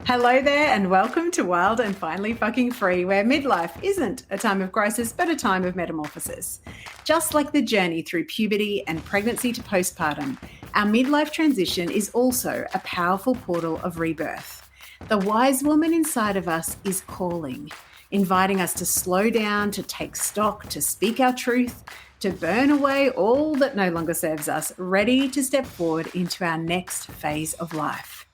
Hello there, and welcome to Wild and Finally Fucking Free, where midlife isn't a time of crisis, but a time of metamorphosis. Just like the journey through puberty and pregnancy to postpartum, our midlife transition is also a powerful portal of rebirth. The wise woman inside of us is calling, inviting us to slow down, to take stock, to speak our truth, to burn away all that no longer serves us, ready to step forward into our next phase of life.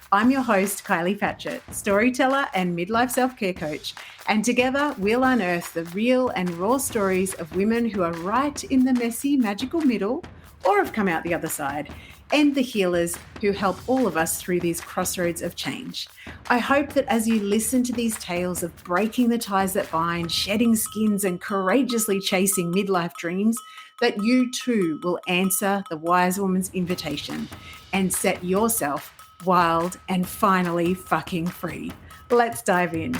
I'm your host, Kylie Patchett, storyteller and midlife self-care coach, and together we'll unearth the real and raw stories of women who are right in the messy, magical middle, or have come out the other side, and the healers who help all of us through these crossroads of change. I hope that as you listen to these tales of breaking the ties that bind, shedding skins, and courageously chasing midlife dreams, that you too will answer the wise woman's invitation and set yourself wild and finally fucking free. Let's dive in.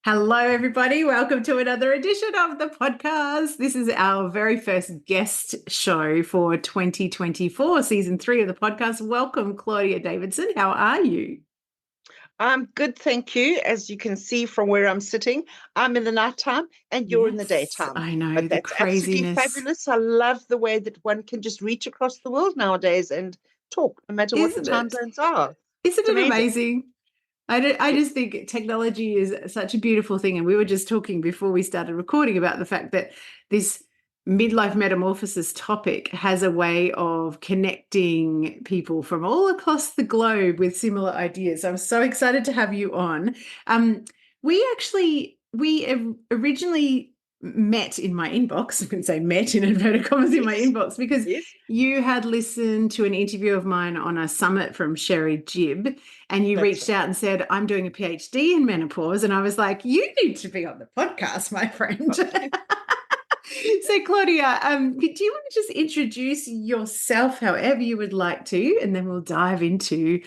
Hello, everybody. Welcome to another edition of the podcast. This is our very first guest show for 2024, season 3 of the podcast. Welcome, Claudia Davidson. How are you? I'm good, thank you. As you can see from where I'm sitting, I'm in the nighttime and you're in the daytime. I know, But the that's absolutely craziness. fabulous. I love the way that one can just reach across the world nowadays and talk, no matter what the Isn't time it? zones are. Isn't It's it amazing. amazing? I just think technology is such a beautiful thing. And we were just talking before we started recording about the fact that this midlife metamorphosis topic has a way of connecting people from all across the globe with similar ideas. I'm so excited to have you on. We originally met in my inbox. I can say met in inverted commas in my inbox because you had listened to an interview of mine on a summit from Sherry Gibb, and you reached out and said, I'm doing a PhD in menopause. And I was like, you need to be on the podcast, my friend. Okay. So, Claudia, do you want to just introduce yourself however you would like to, and then we'll dive into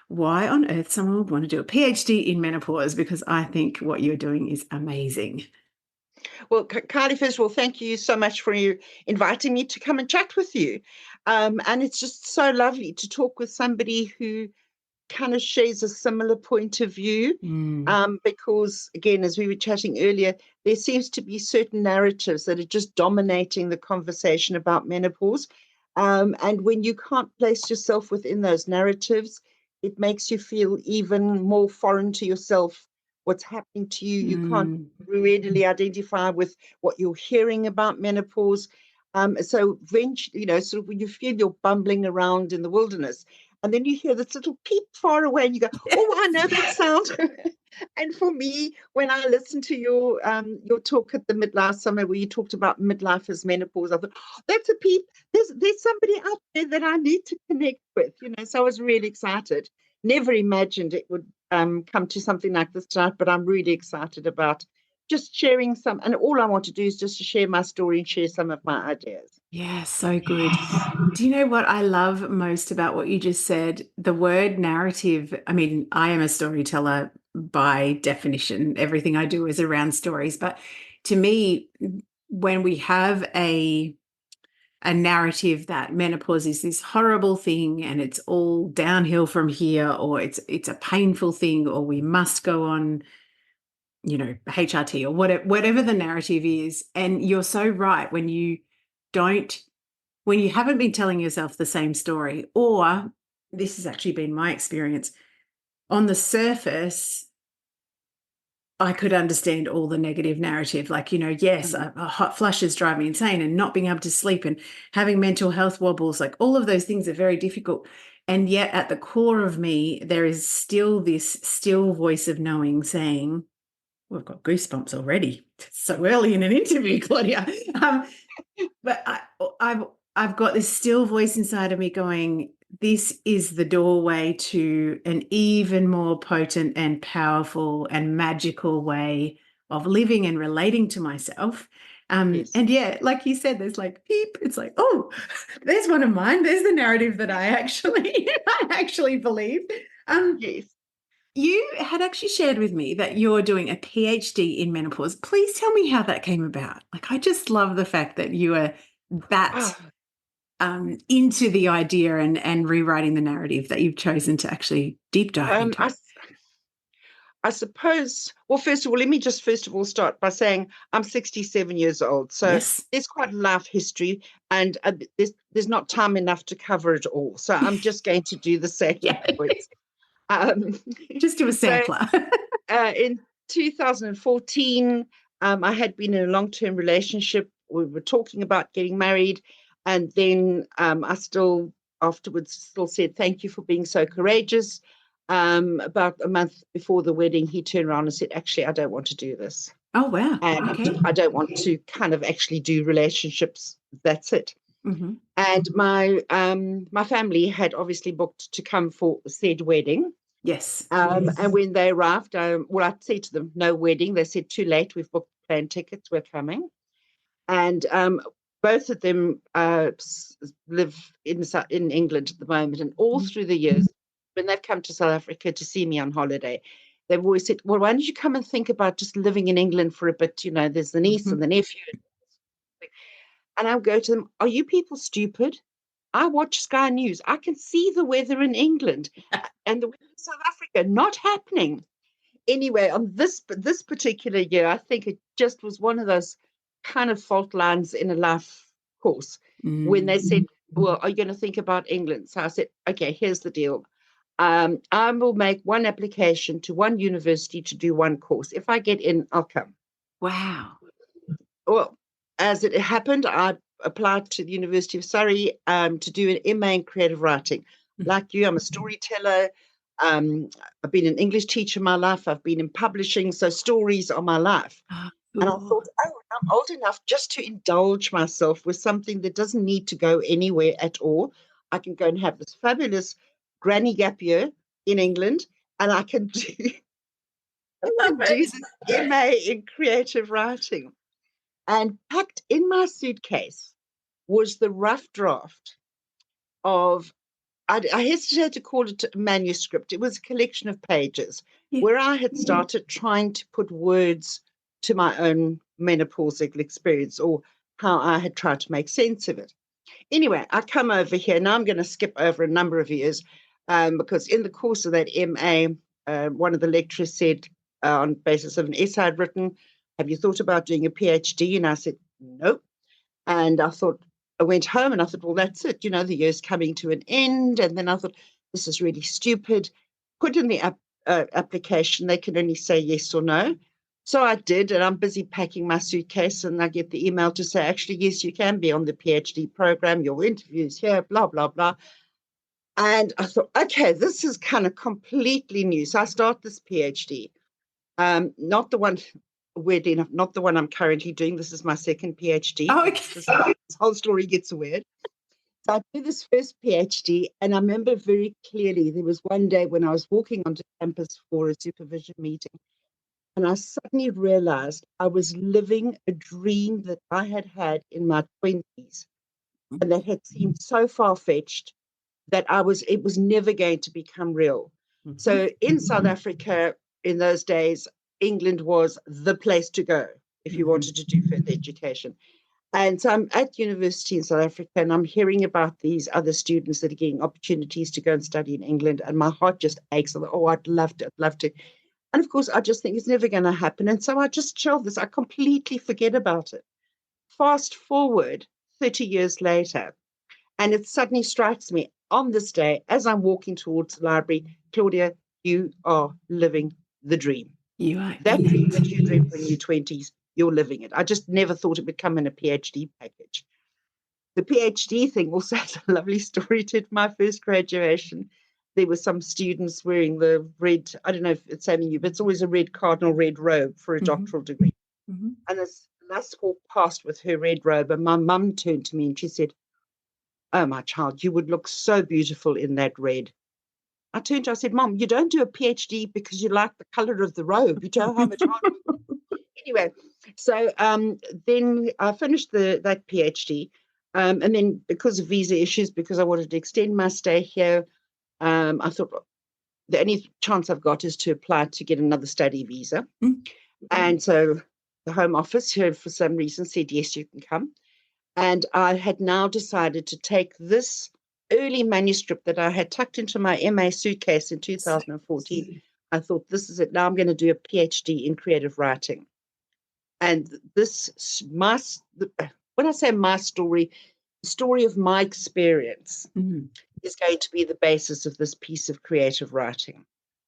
why on earth someone would want to do a PhD in menopause, because I think what you're doing is amazing. Well, Kylie, first of all, thank you so much for you inviting me to come and chat with you. And it's just so lovely to talk with somebody who kind of shares a similar point of view, because, again, as we were chatting earlier, there seems to be certain narratives that are just dominating the conversation about menopause. And when you can't place yourself within those narratives, it makes you feel even more foreign to yourself. What's happening to you, you can't readily identify with what you're hearing about menopause. So eventually, sort of when you feel you're bumbling around in the wilderness, and then you hear this little peep far away, and you go, "Oh, I know that sound." And for me, when I listened to your talk at the midlife summit where you talked about midlife as menopause, I thought, oh, that's a peep. There's somebody out there that I need to connect with. So I was really excited. Never imagined it would come to something like this tonight, but I'm really excited about just sharing some. And all I want to do is just to share my story and share some of my ideas. Yeah, so good. Do you know what I love most about what you just said? The word narrative. I mean, I am a storyteller by definition. Everything I do is around stories. But to me, when we have a narrative that menopause is this horrible thing and it's all downhill from here, or it's a painful thing, or we must go on, HRT, or whatever the narrative is. And you're so right, when you haven't been telling yourself the same story, or this has actually been my experience, on the surface, I could understand all the negative narrative, like, yes, a hot flushes drive me insane, and not being able to sleep and having mental health wobbles, like all of those things are very difficult. And yet at the core of me, there is still this still voice of knowing saying, we've got goosebumps already. It's so early in an interview, Claudia. But I've got this still voice inside of me going, this is the doorway to an even more potent and powerful and magical way of living and relating to myself. Yes. And yeah, like you said, there's like peep. It's like, oh, there's one of mine. There's the narrative that I actually believe. Yes. You had actually shared with me that you're doing a PhD in menopause. Please tell me how that came about. Like, I just love the fact that you are that into the idea and rewriting the narrative that you've chosen to actually deep dive into it? I suppose, well, first of all, let me just first of all start by saying I'm 67 years old. So Yes. there's quite a life history, and there's not time enough to cover it all. So I'm just going to do the salient points. Um, Just do a so sampler. in 2014, I had been in a long-term relationship. We were talking about getting married, and then I still afterwards still said thank you for being so courageous. About a month before the wedding, he turned around and said, actually, I don't want to do this. Oh, wow. And Okay. I don't want to kind of actually do relationships. That's it. Mm-hmm. And my family had obviously booked to come for said wedding. Yes. And when they arrived, well, I said to them, no wedding. They said, too late. We've booked plane tickets. We're coming. And both of them live in England at the moment. And all through the years, when they've come to South Africa to see me on holiday, they've always said, well, why don't you come and think about just living in England for a bit? You know, there's the niece and the nephew. And I'll go to them, are you people stupid? I watch Sky News. I can see the weather in England and the weather in South Africa, not happening. Anyway, on this particular year, I think it just was one of those kind of fault lines in a life course when they said, well, are you going to think about England? So I said, okay, here's the deal. I will make one application to one university to do one course. If I get in, I'll come. Wow. Well, as it happened, I applied to the University of Surrey to do an MA in creative writing. Like you, I'm a storyteller. I've been an English teacher my life. I've been in publishing, so stories are my life. And I thought, oh, I'm old enough just to indulge myself with something that doesn't need to go anywhere at all. I can go and have this fabulous granny gap year in England, and I can do, this MA in creative writing. And packed in my suitcase was the rough draft of, I hesitate to call it a manuscript. It was a collection of pages where I had started trying to put words to my own menopausal experience, or how I had tried to make sense of it. Anyway, I come over here. Now I'm going to skip over a number of years because in the course of that MA, one of the lecturers said, on basis of an essay I'd written, have you thought about doing a PhD? And I said, nope. And I went home and I thought, well, that's it. You know, the year's coming to an end. And then I thought, this is really stupid. Put in the application. They can only say yes or no. So I did, and I'm busy packing my suitcase, and I get the email to say, actually, yes, you can be on the PhD program. Your interview's here, blah, blah, blah. And I thought, okay, this is kind of completely new. So I start this PhD. Not the one, weirdly enough, not the one I'm currently doing. This is my second PhD. Oh, okay. This whole story gets weird. So I did this first PhD, and I remember very clearly there was one day when I was walking onto campus for a supervision meeting, and I suddenly realized I was living a dream that I had had in my 20s, and that had seemed so far-fetched that it was never going to become real. So in South Africa in those days, England was the place to go if you wanted to do further education. And so I'm at university in South Africa, and I'm hearing about these other students that are getting opportunities to go and study in England, and my heart just aches. Oh, I'd love to, I'd love to. And of course, I just think it's never going to happen. And so I just shelve this. I completely forget about it. Fast forward 30 years later, and it suddenly strikes me on this day, as I'm walking towards the library, Claudia, you are living the dream. You are. That dream that you dreamed when you're 20s, you're living it. I just never thought it would come in a PhD package. The PhD thing also has a lovely story to it. My first graduation, there were some students wearing the red, I don't know if it's same in you, but it's always a red cardinal red robe for a doctoral degree. And this lass walked past with her red robe, and my mum turned to me and she said, oh, my child, you would look so beautiful in that red. I turned to her, I said, Mom, you don't do a PhD because you like the color of the robe. You don't know how much hard work. Anyway, so then I finished that PhD. And then because of visa issues, because I wanted to extend my stay here, I thought, well, the only chance I've got is to apply to get another study visa. And so the Home Office here, for some reason, said, yes, you can come. And I had now decided to take this early manuscript that I had tucked into my MA suitcase in 2014. I thought, this is it. Now I'm going to do a PhD in creative writing. And this, when I say my story, the story of my experience is going to be the basis of this piece of creative writing.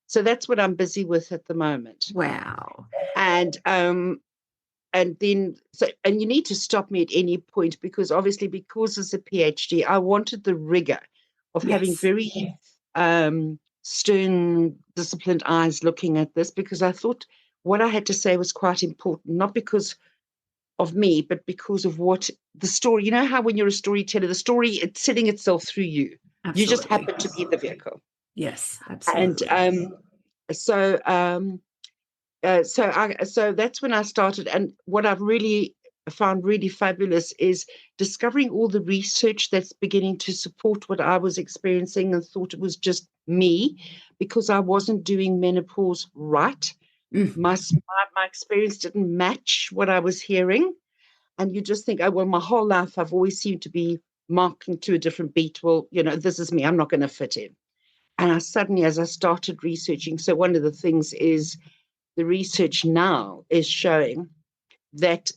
So that's what I'm busy with at the moment. Wow. And then, and you need to stop me at any point, because obviously, because it's a PhD, I wanted the rigor of having very stern, disciplined eyes looking at this, because I thought what I had to say was quite important, not because of me, but because of what the story, you know how when you're a storyteller, the story, it's setting itself through you. Absolutely. You just happen to be the vehicle. Yes, absolutely. And so that's when I started. And what I've really found really fabulous is discovering all the research that's beginning to support what I was experiencing, and thought it was just me, because I wasn't doing menopause right. My experience didn't match what I was hearing. And you just think, oh, well, my whole life I've always seemed to be marking to a different beat. Well, this is me. I'm not going to fit in. And I suddenly, as I started researching, so one of the things is the research now is showing that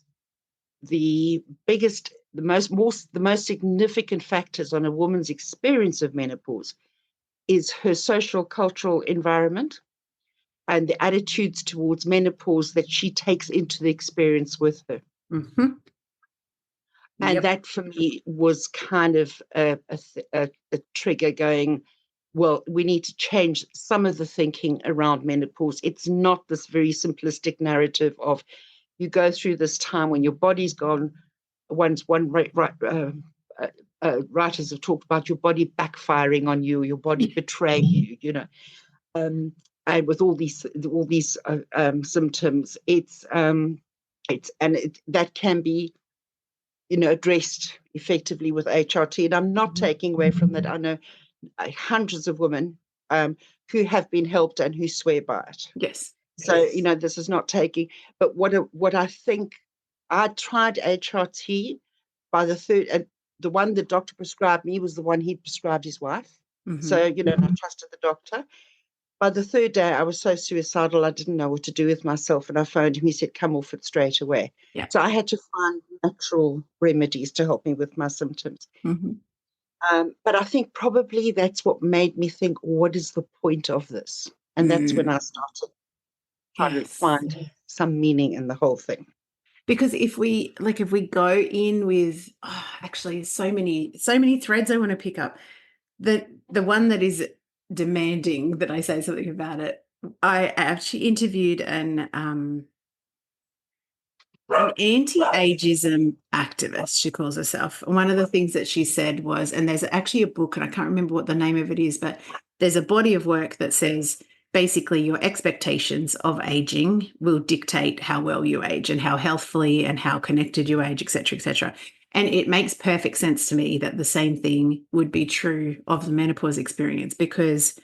the most significant factors on a woman's experience of menopause is her social cultural environment and the attitudes towards menopause that she takes into the experience with her. And that for me was kind of a trigger going, well, we need to change some of the thinking around menopause. It's not this very simplistic narrative of you go through this time when your body's gone. Writers have talked about your body backfiring on you, your body betraying you, and with all these symptoms, that can be addressed effectively with HRT. And I'm not taking away from that. I know hundreds of women who have been helped and who swear by it. Yes. So, this is not taking, but what I think, I tried HRT by the third, and the one the doctor prescribed me was the one he'd prescribed his wife. So, I trusted the doctor. By the third day, I was so suicidal, I didn't know what to do with myself. And I phoned him. He said, come off it straight away. Yeah. So I had to find natural remedies to help me with my symptoms. But I think probably that's what made me think, what is the point of this? And that's when I started trying to find some meaning in the whole thing. Because if we go in with actually so many threads I want to pick up, the one that is demanding that I say something about it, I actually interviewed an anti-ageism activist, she calls herself. And one of the things that she said was, and there's actually a book, and I can't remember what the name of it is, but there's a body of work that says basically your expectations of aging will dictate how well you age and how healthfully and how connected you age, et cetera, et cetera. And it makes perfect sense to me that the same thing would be true of the menopause experience, because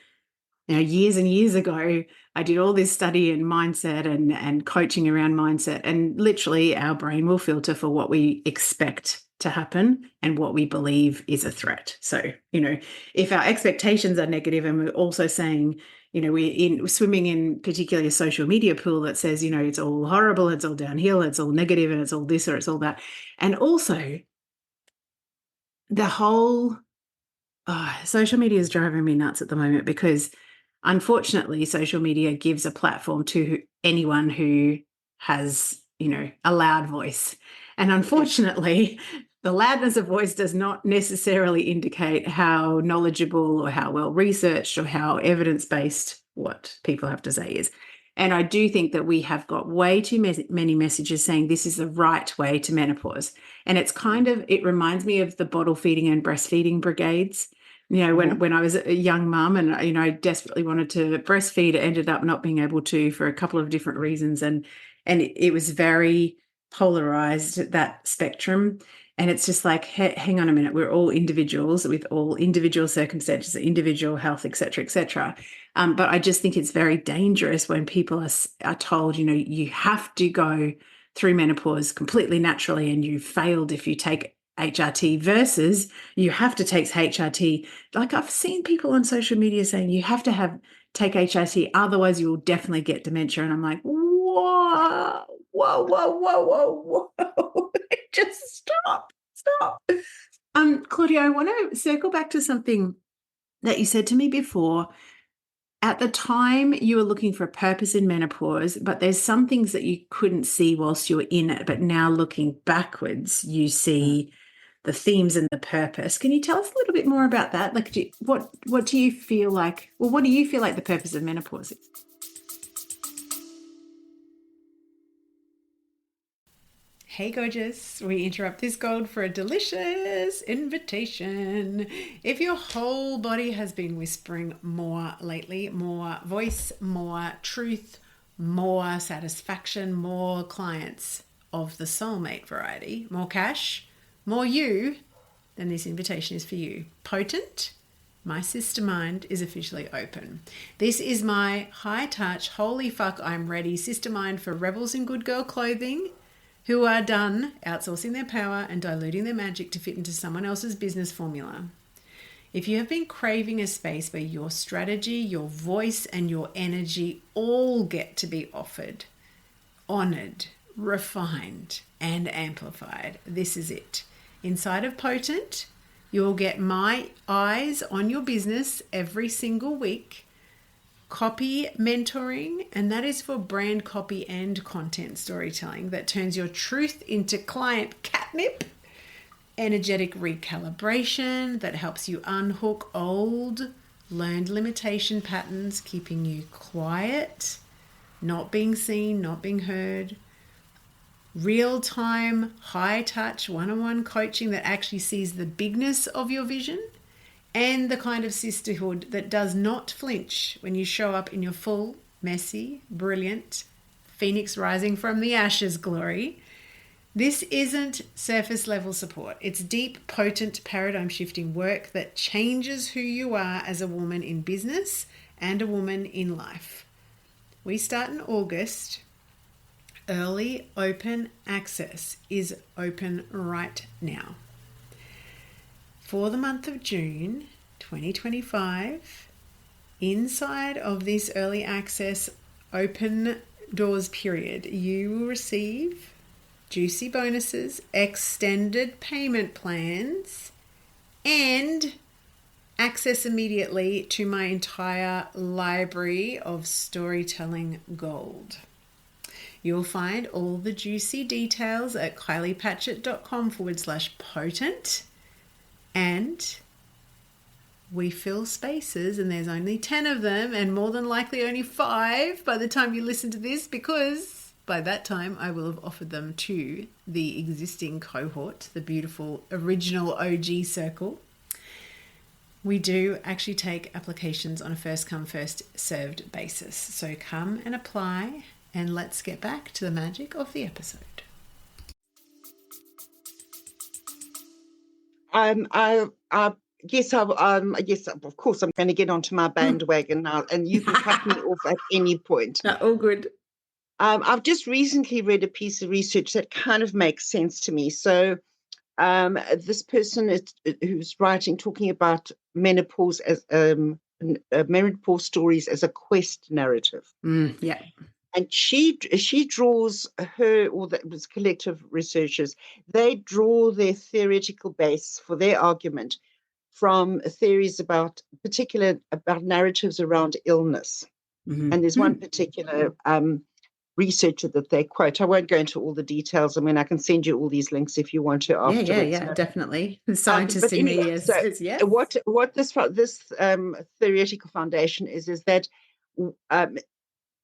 years and years ago, I did all this study in mindset and coaching around mindset, and literally our brain will filter for what we expect to happen and what we believe is a threat. So, if our expectations are negative and we're also saying, we're swimming in particularly a social media pool that says, it's all horrible, it's all downhill, it's all negative, and it's all this or it's all that. And also the whole social media is driving me nuts at the moment, because unfortunately, social media gives a platform to anyone who has, a loud voice. And unfortunately, the loudness of voice does not necessarily indicate how knowledgeable or how well researched or how evidence-based what people have to say is. And I do think that we have got way too many messages saying this is the right way to menopause. And it reminds me of the bottle feeding and breastfeeding brigades. When I was a young mum and, I desperately wanted to breastfeed, ended up not being able to for a couple of different reasons. And it was very polarized, that spectrum. And it's just like, hang on a minute, we're all individuals with all individual circumstances, individual health, et cetera, et cetera. But I just think it's very dangerous when people are told, you have to go through menopause completely naturally, and you failed if you take HRT versus you have to take HRT. Like I've seen people on social media saying you have to take HRT, otherwise you will definitely get dementia. And I'm like, whoa, whoa, whoa, whoa, whoa, whoa. Just stop. Claudia, I want to circle back to something that you said to me before. At the time, you were looking for a purpose in menopause, but there's some things that you couldn't see whilst you were in it. But now looking backwards, you see the themes and the purpose. Can you tell us a little bit more about that? Like, what do you feel like? Well, what do you feel like the purpose of menopause is? Hey, gorgeous. We interrupt this gold for a delicious invitation. If your whole body has been whispering more lately, more voice, more truth, more satisfaction, more clients of the soulmate variety, more cash, more you, then this invitation is for you. Potent, my sister mind is officially open. This is my high touch, holy fuck, I'm ready sister mind for rebels in good girl clothing who are done outsourcing their power and diluting their magic to fit into someone else's business formula. If you have been craving a space where your strategy, your voice, and your energy all get to be offered, honored, refined, and amplified, this is it. Inside of Potent, you'll get my eyes on your business every single week. Copy mentoring, and that is for brand copy and content storytelling that turns your truth into client catnip. Energetic recalibration that helps you unhook old learned limitation patterns, keeping you quiet, not being seen, not being heard. Real-time, high-touch, one-on-one coaching that actually sees the bigness of your vision, and the kind of sisterhood that does not flinch when you show up in your full, messy, brilliant, phoenix rising from the ashes glory. This isn't surface level support. It's deep, potent, paradigm shifting work that changes who you are as a woman in business and a woman in life. We start in August. Early open access is open right now. For the month of June 2025, inside of this early access open doors period, you will receive juicy bonuses, extended payment plans, and access immediately to my entire library of storytelling gold. You'll find all the juicy details at kyliepatchett.com/potent. And we fill spaces, and there's only 10 of them, and more than likely only 5 by the time you listen to this, because by that time I will have offered them to the existing cohort, the beautiful original OG circle. We do actually take applications on a first come, first served basis. So come and apply, and let's get back to the magic of the episode. Yes, of course, I'm going to get onto my bandwagon now, and you can cut me off at any point. No, all good. I've just recently read a piece of research that kind of makes sense to me. So this person who's writing, talking about menopause as menopause stories as a quest narrative. Yeah. And she draws that was collective researchers, they draw their theoretical base for their argument from theories about narratives around illness. Mm-hmm. And there's one particular researcher that they quote. I won't go into all the details. I mean, I can send you all these links if you want to afterwards. Yeah, definitely. The scientist in me says yes. What this theoretical foundation is that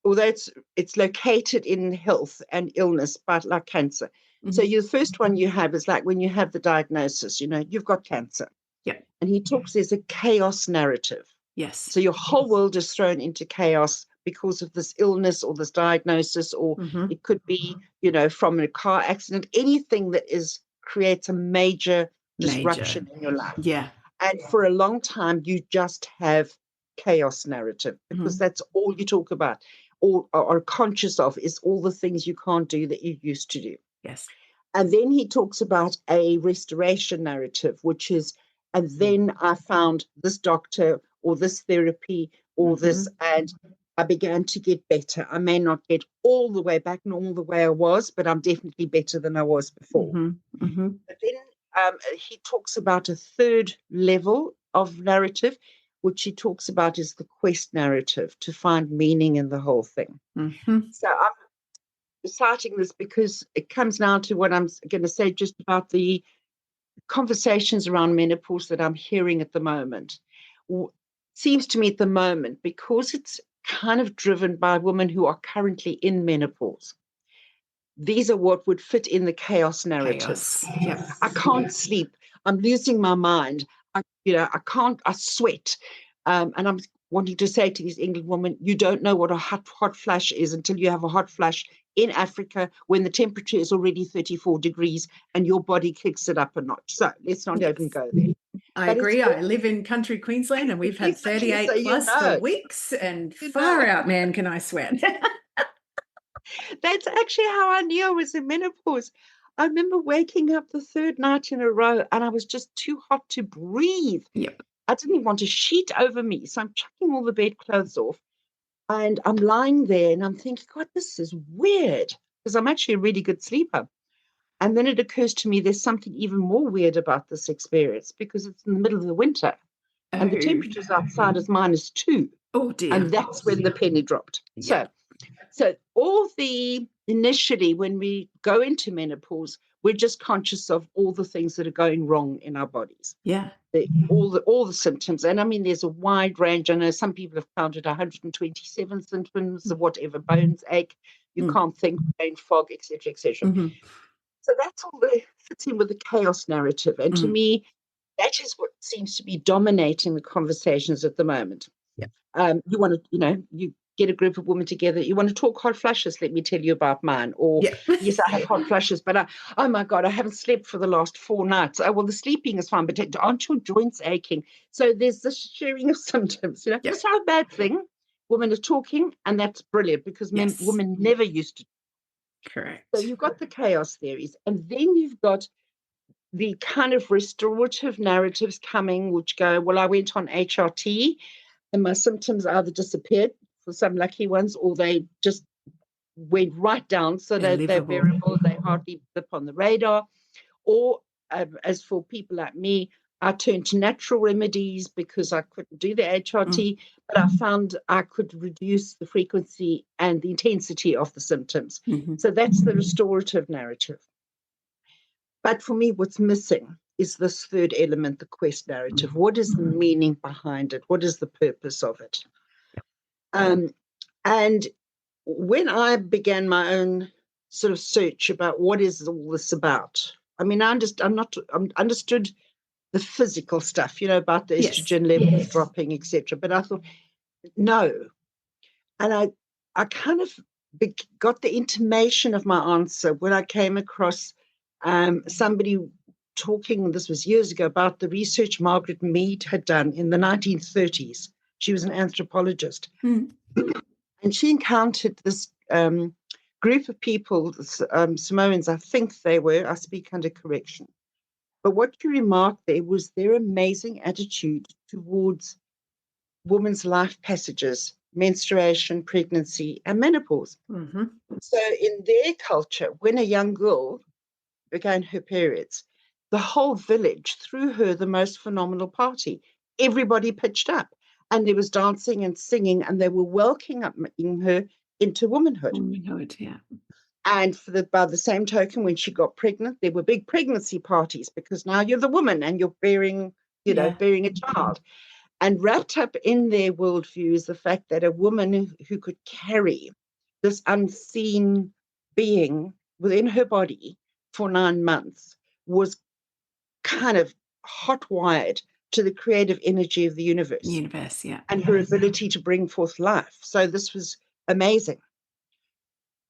although it's located in health and illness, but like cancer. Mm-hmm. So the first one you have is like when you have the diagnosis, you've got cancer. Yeah. And he talks, there's a chaos narrative. Yes. So your whole world is thrown into chaos because of this illness or this diagnosis, or it could be, from a car accident, anything that creates a major disruption in your life. Yeah. And for a long time, you just have chaos narrative because that's all you talk about or are conscious of, is all the things you can't do that you used to do. Yes. And then he talks about a restoration narrative, which is, and then I found this doctor or this therapy or this, and I began to get better. I may not get all the way back, nor the way I was, but I'm definitely better than I was before. But then he talks about a third level of narrative, which he talks about is the quest narrative, to find meaning in the whole thing. So I'm citing this because it comes now to what I'm going to say just about the conversations around menopause that I'm hearing at the moment. Seems to me at the moment, because it's kind of driven by women who are currently in menopause, these are what would fit in the chaos narrative. Yep. I can't sleep. I'm losing my mind. I sweat. And I'm wanting to say to these England women, you don't know what a hot flash is until you have a hot flash in Africa when the temperature is already 34 degrees and your body kicks it up a notch. So let's not even go there. I agree. I live in country Queensland and we've had 38 so plus for weeks, and far out, man, can I sweat. That's actually how I knew I was in menopause. I remember waking up the third night in a row and I was just too hot to breathe. Yep. I didn't even want a sheet over me. So I'm chucking all the bedclothes off and I'm lying there and I'm thinking, God, this is weird, because I'm actually a really good sleeper. And then it occurs to me there's something even more weird about this experience, because it's in the middle of the winter and the temperatures outside is -2. Oh dear. And that's when the penny dropped. Yep. So initially when we go into menopause, we're just conscious of all the things that are going wrong in our bodies. Yeah. All the symptoms. And I mean, there's a wide range. I know some people have counted 127 symptoms of whatever, bones ache, you can't think, brain fog, etc., etc. So that's all that fits in with the chaos narrative. And to me, that is what seems to be dominating the conversations at the moment. Yep. You want to, you get a group of women together, you want to talk hot flushes, let me tell you about mine. Or, yes, I have hot flushes, but oh my God, I haven't slept for the last 4 nights. Oh, well, the sleeping is fine, but aren't your joints aching? So there's this sharing of symptoms. It's not a bad thing. Women are talking, and that's brilliant, because women never used to. Correct. So you've got the chaos theories, and then you've got the kind of restorative narratives coming, which go, well, I went on HRT and my symptoms either disappeared for some lucky ones, or they just went right down, so they're bearable, they hardly blip on the radar. Or as for people like me, I turned to natural remedies because I couldn't do the HRT, but I found I could reduce the frequency and the intensity of the symptoms. So that's the restorative narrative. But for me, what's missing is this third element, the quest narrative. What is the meaning behind it? What is the purpose of it? And when I began my own sort of search about what is all this about, I mean, I understood the physical stuff, about the estrogen levels dropping, etc. But I thought, no. And I kind of got the intimation of my answer when I came across somebody talking, this was years ago, about the research Margaret Mead had done in the 1930s. She was an anthropologist. And she encountered this group of people, Samoans, I think they were, I speak under correction. But what you remarked there was their amazing attitude towards women's life passages, menstruation, pregnancy, and menopause. So in their culture, when a young girl began her periods, the whole village threw her the most phenomenal party. Everybody pitched up, and there was dancing and singing, and they were welcoming her into womanhood. And by the same token, when she got pregnant, there were big pregnancy parties, because now you're the woman and you're bearing a child. And wrapped up in their worldview is the fact that a woman who could carry this unseen being within her body for 9 months was kind of hot-wired to the creative energy of the universe. And her ability to bring forth life. So this was amazing.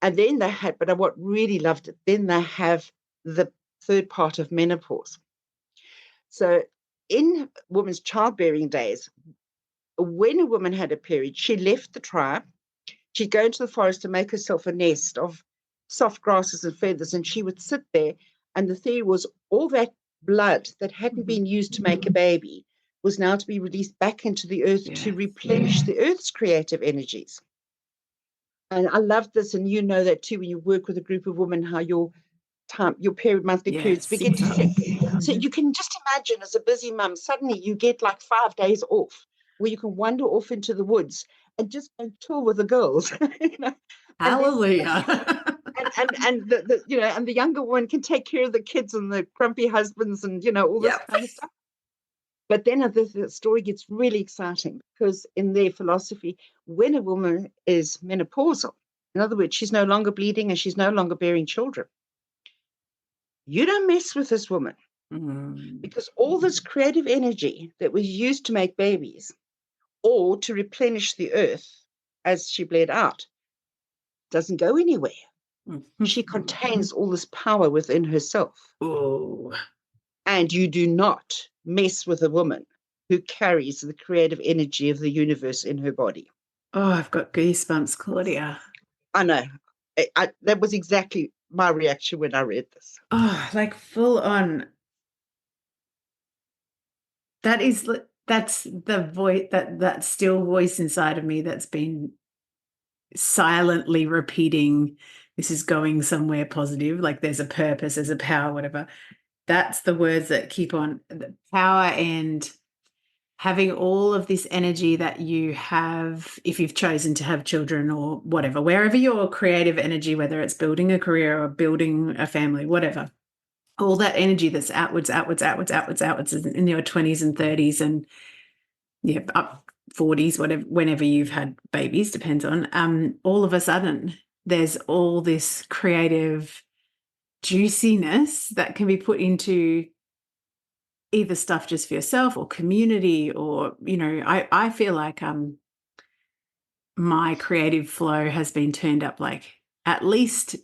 And then but what really loved it, then they have the third part of menopause. So in women's childbearing days, when a woman had a period, she left the tribe. She'd go into the forest to make herself a nest of soft grasses and feathers, and she would sit there And the theory was all that blood that hadn't been used to make a baby was now to be released back into the earth to replenish the earth's creative energies. And I love this, and you know that too when you work with a group of women, how your monthly periods begin to sync. So you can just imagine, as a busy mum, suddenly you get like 5 days off where you can wander off into the woods and just go tour with the girls. You know? Hallelujah. And the you know, and the younger woman can take care of the kids and the grumpy husbands and, you know, all this kind of stuff. But then the story gets really exciting, because in their philosophy, when a woman is menopausal, in other words, she's no longer bleeding and she's no longer bearing children, you don't mess with this woman, because all this creative energy that was used to make babies or to replenish the earth as she bled out doesn't go anywhere. She contains all this power within herself. Oh. And you do not mess with a woman who carries the creative energy of the universe in her body. Oh, I've got goosebumps, Claudia. I know. That was exactly my reaction when I read this. Oh, like full on. That's the voice, that still voice inside of me that's been silently repeating, this is going somewhere positive, like there's a purpose, there's a power, whatever. That's the words that keep on, the power, and having all of this energy that you have if you've chosen to have children or whatever, wherever your creative energy, whether it's building a career or building a family, whatever, all that energy that's outwards in your 20s and 30s and up 40s, whatever, whenever you've had babies, depends on, all of a sudden there's all this creative juiciness that can be put into either stuff just for yourself or community, or, you know, I feel like my creative flow has been turned up like at least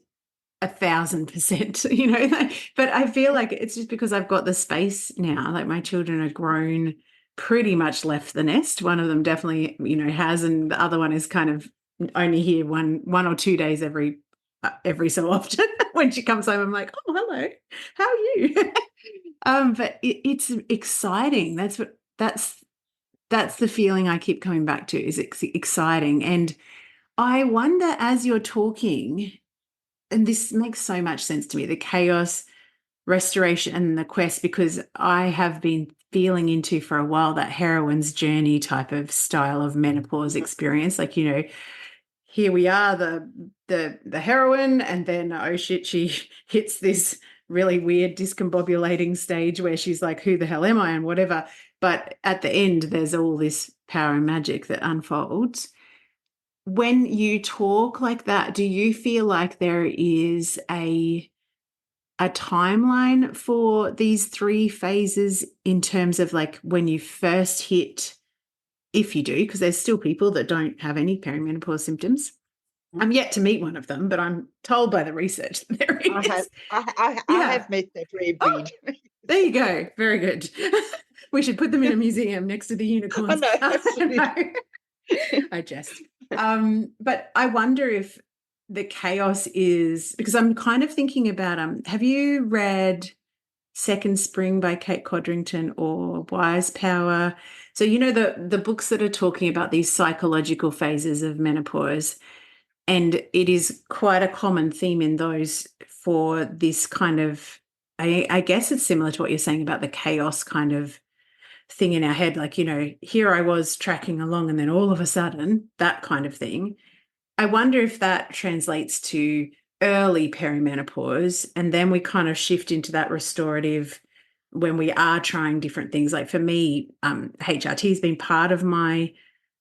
1,000%, you know, but I feel like it's just because I've got the space now. Like my children are grown, pretty much left the nest. One of them definitely, you know, has, and the other one is kind of only here one or 2 days every so often. When she comes home, I'm like, oh, hello, how are you? But it's exciting. That's the feeling I keep coming back to, is exciting. And I wonder, as you're talking, and this makes so much sense to me, the chaos, restoration, and the quest, because I have been feeling into for a while that heroine's journey type of style of menopause experience. Like, you know, here we are, the heroine, and then, oh shit, she hits this really weird discombobulating stage where she's like, who the hell am I, and whatever. But at the end, there's all this power and magic that unfolds. When you talk like that, do you feel like there is a timeline for these 3 phases, in terms of like when you first hit, if you do, because there's still people that don't have any perimenopause symptoms? I'm yet to meet one of them, but I'm told by the research that there is. I have met that rare breed. Oh, there you go. Very good. We should put them in a museum next to the unicorns. I know, absolutely. I jest. But I wonder if the chaos is, because I'm kind of thinking about, have you read Second Spring by Kate Codrington or Wise Power? So, you know, the books that are talking about these psychological phases of menopause. And it is quite a common theme in those for this kind of, I guess it's similar to what you're saying about the chaos kind of thing in our head. Like, you know, here I was tracking along and then all of a sudden, that kind of thing. I wonder if that translates to early perimenopause, and then we kind of shift into that restorative when we are trying different things. Like for me, HRT has been part of my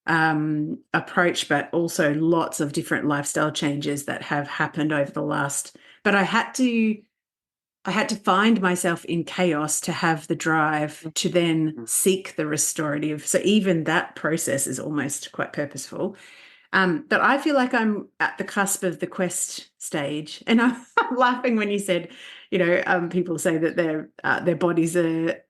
approach, but also lots of different lifestyle changes that have happened over the last, but I had to find myself in chaos to have the drive to then seek the restorative. So even that process is almost quite purposeful. But I feel like I'm at the cusp of the quest stage, and I'm laughing when you said, you know, people say that their bodies are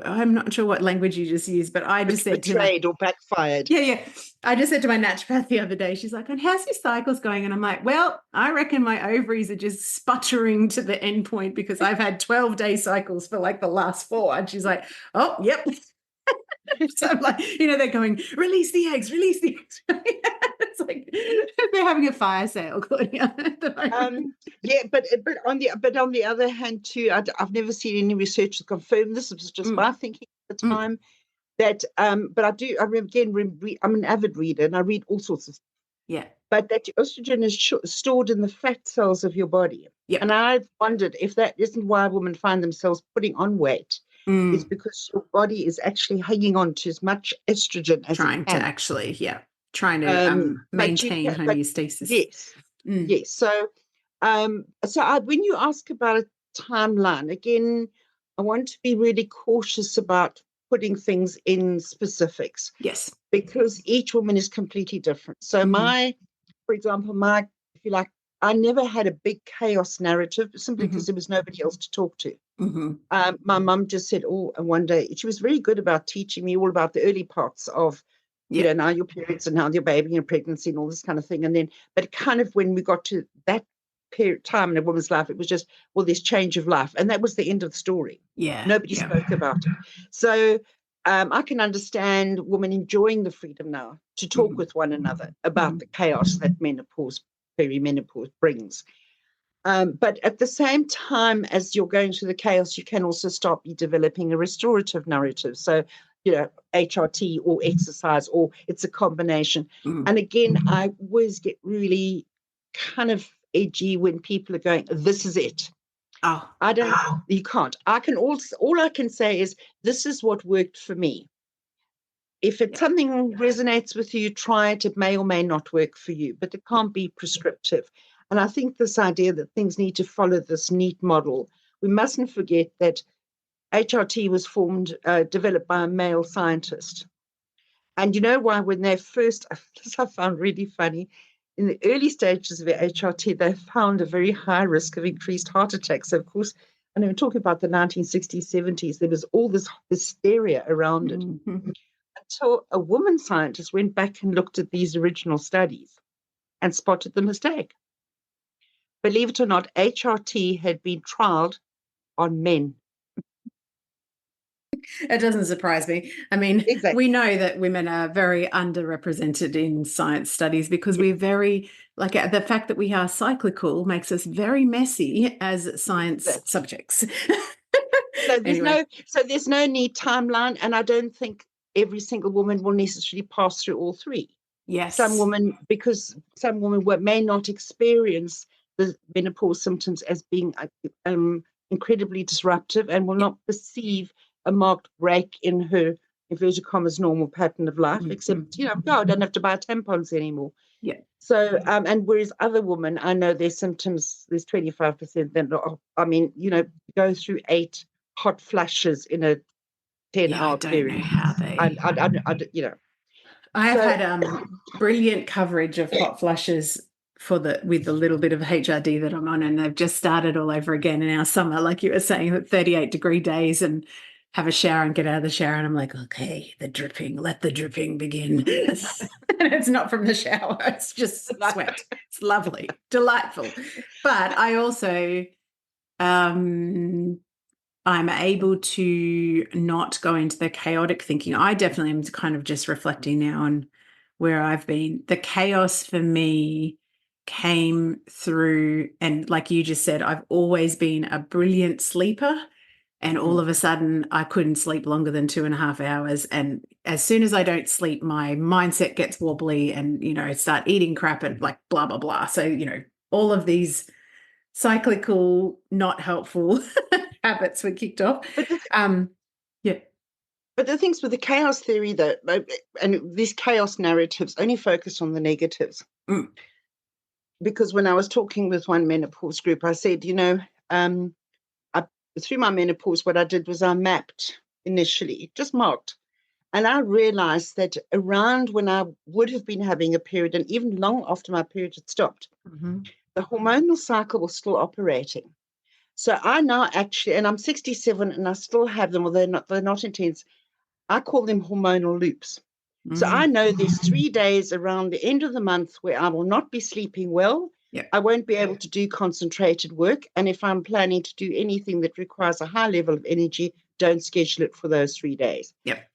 I'm not sure what language you just used, but I just said to my, betrayed or backfired. yeah. I just said to my naturopath the other day, she's like, and how's your cycles going? And I'm like, well, I reckon my ovaries are just sputtering to the end point because I've had 12-day cycles for like the last 4. And she's like, oh, yep. So I'm like, they're going, release the eggs, release the eggs. It's like they're having a fire sale, Claudia. Yeah, but on the other hand, too, I've never seen any research to confirm this. It was just my thinking at the time that. But I'm an avid reader and I read all sorts of. Yeah. But that estrogen is stored in the fat cells of your body. Yep. And I've wondered if that isn't why women find themselves putting on weight. It's because your body is actually hanging on to as much estrogen as trying it can. to actually, trying to maintain homeostasis. Yes, yes. So, when you ask about a timeline, again, I want to be really cautious about putting things in specifics. Yes. Because each woman is completely different. So for example, if you like, I never had a big chaos narrative simply because there was nobody else to talk to. My mum just said, and one day she was very good about teaching me all about the early parts of, now your periods and now your baby and pregnancy and all this kind of thing. And then, but kind of when we got to that time in a woman's life, it was just, well, there's change of life. And that was the end of the story. Yeah. Nobody spoke about it. So I can understand women enjoying the freedom now to talk with one another about the chaos that perimenopause brings. But at the same time as you're going through the chaos, you can also start developing a restorative narrative. So, HRT or exercise, or it's a combination. And again, I always get really kind of edgy when people are going, this is it. Oh, I don't know. You can't. All I can say is this is what worked for me. If something resonates with you, try it. It may or may not work for you, but it can't be prescriptive. And I think this idea that things need to follow this neat model, we mustn't forget that HRT was developed by a male scientist. And you know why? When they first, this I found really funny, in the early stages of the HRT, they found a very high risk of increased heart attacks. So, of course, and I'm talking about the 1960s, 70s, there was all this hysteria around it. Until a woman scientist went back and looked at these original studies and spotted the mistake. Believe it or not, HRT had been trialed on men. It doesn't surprise me. I mean, we know that women are very underrepresented in science studies because we're very, the fact that we are cyclical makes us very messy as science subjects. So there's no neat timeline, and I don't think every single woman will necessarily pass through all three. Yes. Because some women may not experience the menopause symptoms as being incredibly disruptive and will not perceive a marked break in her inverted commas normal pattern of life, except, I don't have to buy tampons anymore. Yeah. So, and whereas other women, I know their symptoms, there's 25% that, go through 8 hot flashes in a 10-hour period. I don't know how they. I have had brilliant coverage of hot flushes with the little bit of HRD that I'm on, and they've just started all over again in our summer, like you were saying, 38-degree days, and have a shower and get out of the shower, and I'm like, okay, let the dripping begin. And it's not from the shower, it's just sweat. It's lovely, delightful. But I also I'm able to not go into the chaotic thinking. I definitely am kind of just reflecting now on where I've been. The chaos for me came through, and like you just said, I've always been a brilliant sleeper. And all of a sudden, I couldn't sleep longer than 2.5 hours. And as soon as I don't sleep, my mindset gets wobbly and, I start eating crap and like blah, blah, blah. So, all of these cyclical, not helpful habits were kicked off. But the things with the chaos theory, though, and these chaos narratives only focus on the negatives. Because when I was talking with one menopause group, I said, through my menopause, what I did was I mapped initially, just marked. And I realized that around when I would have been having a period, and even long after my period had stopped, the hormonal cycle was still operating. So I now actually, and I'm 67 and I still have them, although they're not intense. I call them hormonal loops. So I know there's 3 days around the end of the month where I will not be sleeping well. Yeah. I won't be able to do concentrated work. And if I'm planning to do anything that requires a high level of energy, don't schedule it for those 3 days. Yep.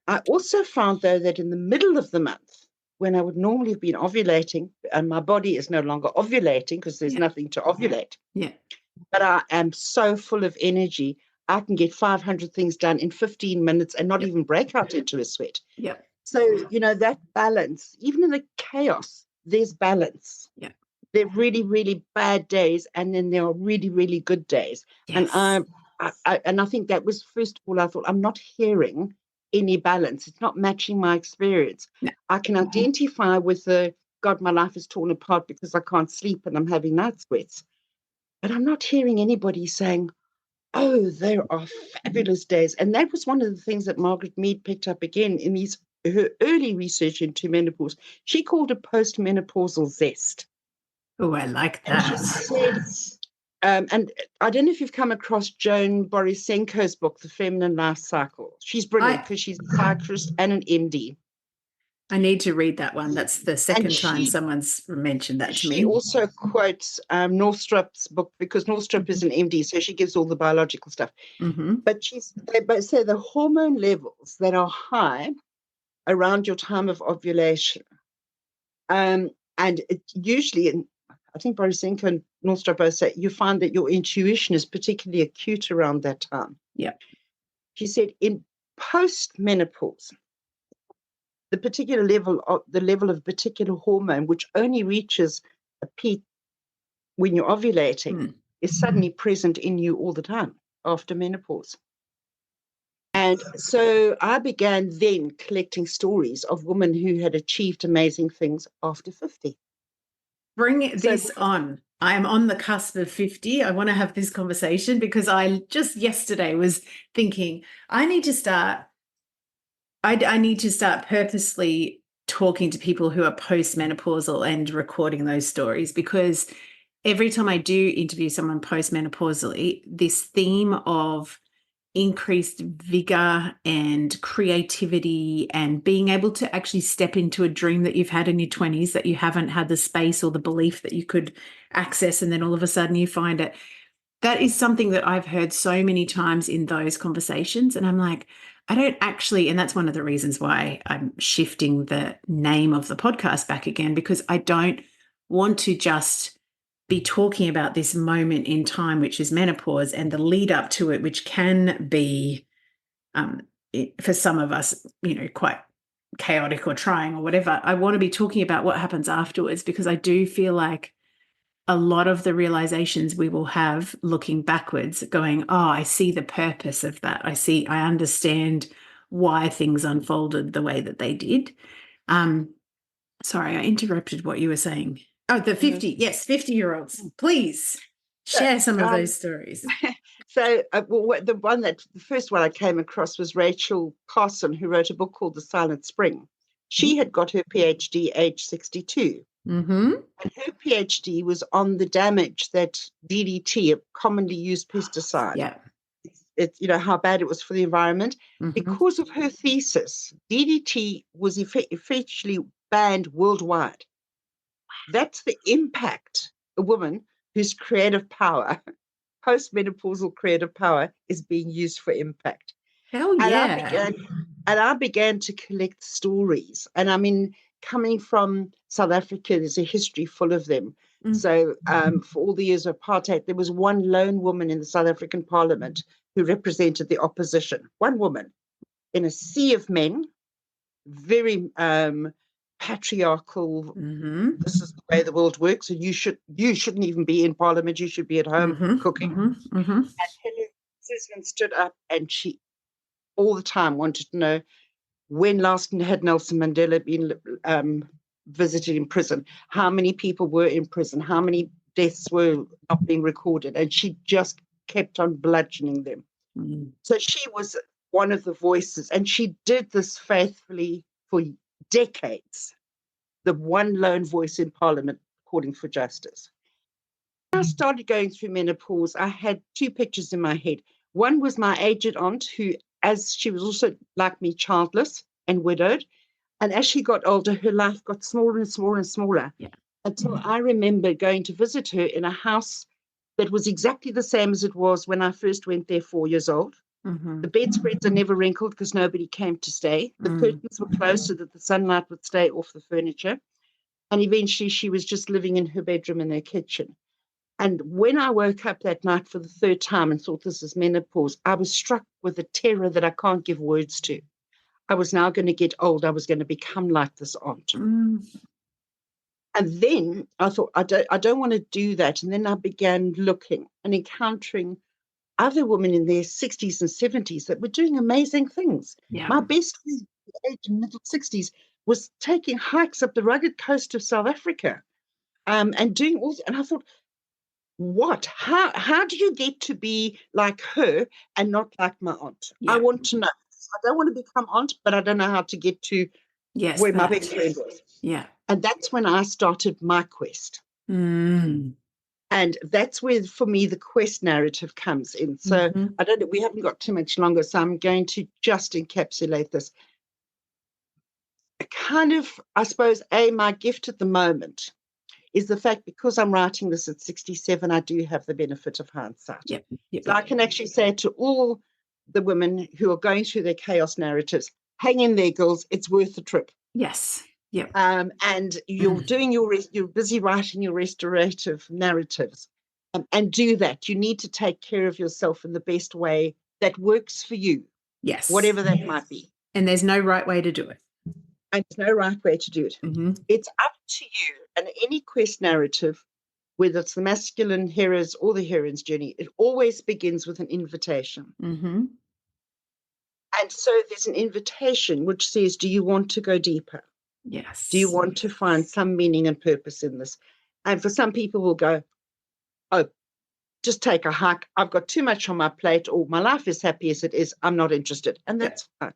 I also found, though, that in the middle of the month, when I would normally have been ovulating, and my body is no longer ovulating because there's nothing to ovulate. Yeah. But I am so full of energy. I can get 500 things done in 15 minutes and not even break out into a sweat. Yeah. So, that balance, even in the chaos, there's balance. Yeah. There are really, really bad days, and then there are really, really good days. Yes. And I think that was, first of all, I thought, I'm not hearing any balance. It's not matching my experience. No. I can identify with God, my life is torn apart because I can't sleep and I'm having night sweats. But I'm not hearing anybody saying, oh, there are fabulous days. And that was one of the things that Margaret Mead picked up again in her early research into menopause. She called it postmenopausal zest. Oh, I like And she that. said, and I don't know if you've come across Joan Borisenko's book, The Feminine Life Cycle. She's brilliant because she's a psychiatrist and an MD. I need to read that one. That's the second And time someone's mentioned that to me. She also quotes Northrup's book because Northrup is an MD, so she gives all the biological stuff. But they both say the hormone levels that are high around your time of ovulation, and it usually, and I think Borisenko and Northrup both say, you find that your intuition is particularly acute around that time. Yeah. She said in post-menopause, the level of particular hormone, which only reaches a peak when you're ovulating, is suddenly present in you all the time after menopause. And so I began then collecting stories of women who had achieved amazing things after 50. Bring this on. I'm on the cusp of 50. I want to have this conversation because I just yesterday was thinking I need to start purposely talking to people who are postmenopausal and recording those stories, because every time I do interview someone postmenopausally, this theme of increased vigor and creativity and being able to actually step into a dream that you've had in your 20s that you haven't had the space or the belief that you could access, and then all of a sudden you find it. That is something that I've heard so many times in those conversations. And I'm like, I don't actually, and that's one of the reasons why I'm shifting the name of the podcast back again, because I don't want to just be talking about this moment in time, which is menopause, and the lead up to it, which can be, for some of us, quite chaotic or trying or whatever. I want to be talking about what happens afterwards, because I do feel like a lot of the realizations we will have looking backwards, going, oh, I see the purpose of that. I understand why things unfolded the way that they did. Sorry, I interrupted what you were saying. Oh, the 50, yes, 50-year-olds. Please share some of those stories. So the first one I came across was Rachel Carson, who wrote a book called The Silent Spring. She had got her PhD age 62. And her PhD was on the damage that DDT, a commonly used pesticide, how bad it was for the environment. Because of her thesis, DDT was effectively banned worldwide. That's the impact. A woman whose creative power, postmenopausal creative power, is being used for impact. Hell yeah. And I began to collect stories. And I mean, coming from South Africa, there's a history full of them. So for all the years of apartheid, there was one lone woman in the South African Parliament who represented the opposition. One woman in a sea of men, very patriarchal. This is the way the world works, and you shouldn't even be in Parliament. You should be at home cooking. And Helen Suzman stood up, and she all the time wanted to know when last had Nelson Mandela been visited in prison, how many people were in prison, how many deaths were not being recorded, and she just kept on bludgeoning them. So she was one of the voices, and she did this faithfully for decades, the one lone voice in Parliament calling for justice. I started going through menopause, I had two pictures in my head. One was my aged aunt, who, as she was also like me, childless and widowed. And as she got older, her life got smaller and smaller and smaller. Yeah. Until I remember going to visit her in a house that was exactly the same as it was when I first went there 4 years old. Mm-hmm. The bedspreads are never wrinkled because nobody came to stay. The curtains were closed so that the sunlight would stay off the furniture. And eventually she was just living in her bedroom in her kitchen. And when I woke up that night for the third time and thought this is menopause, I was struck with a terror that I can't give words to. I was now going to get old. I was going to become like this aunt. Mm. And then I thought, I don't want to do that. And then I began looking and encountering other women in their 60s and 70s that were doing amazing things. Yeah. My best friend, age middle 60s, was taking hikes up the rugged coast of South Africa, and doing all. And I thought, what? How do you get to be like her and not like my aunt? Yeah. I want to know. I don't want to become aunt, but I don't know how to get to where my best friend was. Yeah. And that's when I started my quest. Mm. And that's where, for me, the quest narrative comes in. So I don't know, we haven't got too much longer, so I'm going to just encapsulate this. Kind of, I suppose, my gift at the moment is the fact, because I'm writing this at 67, I do have the benefit of hindsight. Yep. So I can actually say to all the women who are going through their chaos narratives, hang in there, girls, it's worth the trip. Yes. Yep. And you're doing you're busy writing your restorative narratives, and do that. You need to take care of yourself in the best way that works for you. Yes. Whatever that might be. And there's no right way to do it. And there's no right way to do it. It's up to you. And any quest narrative, whether it's the masculine hero's or the heroine's journey, it always begins with an invitation. And so there's an invitation which says, do you want to go deeper? Yes. Do you want to find some meaning and purpose in this? And for some people will go, oh, just take a hike. I've got too much on my plate, or my life is happy as it is. I'm not interested. And that's fine.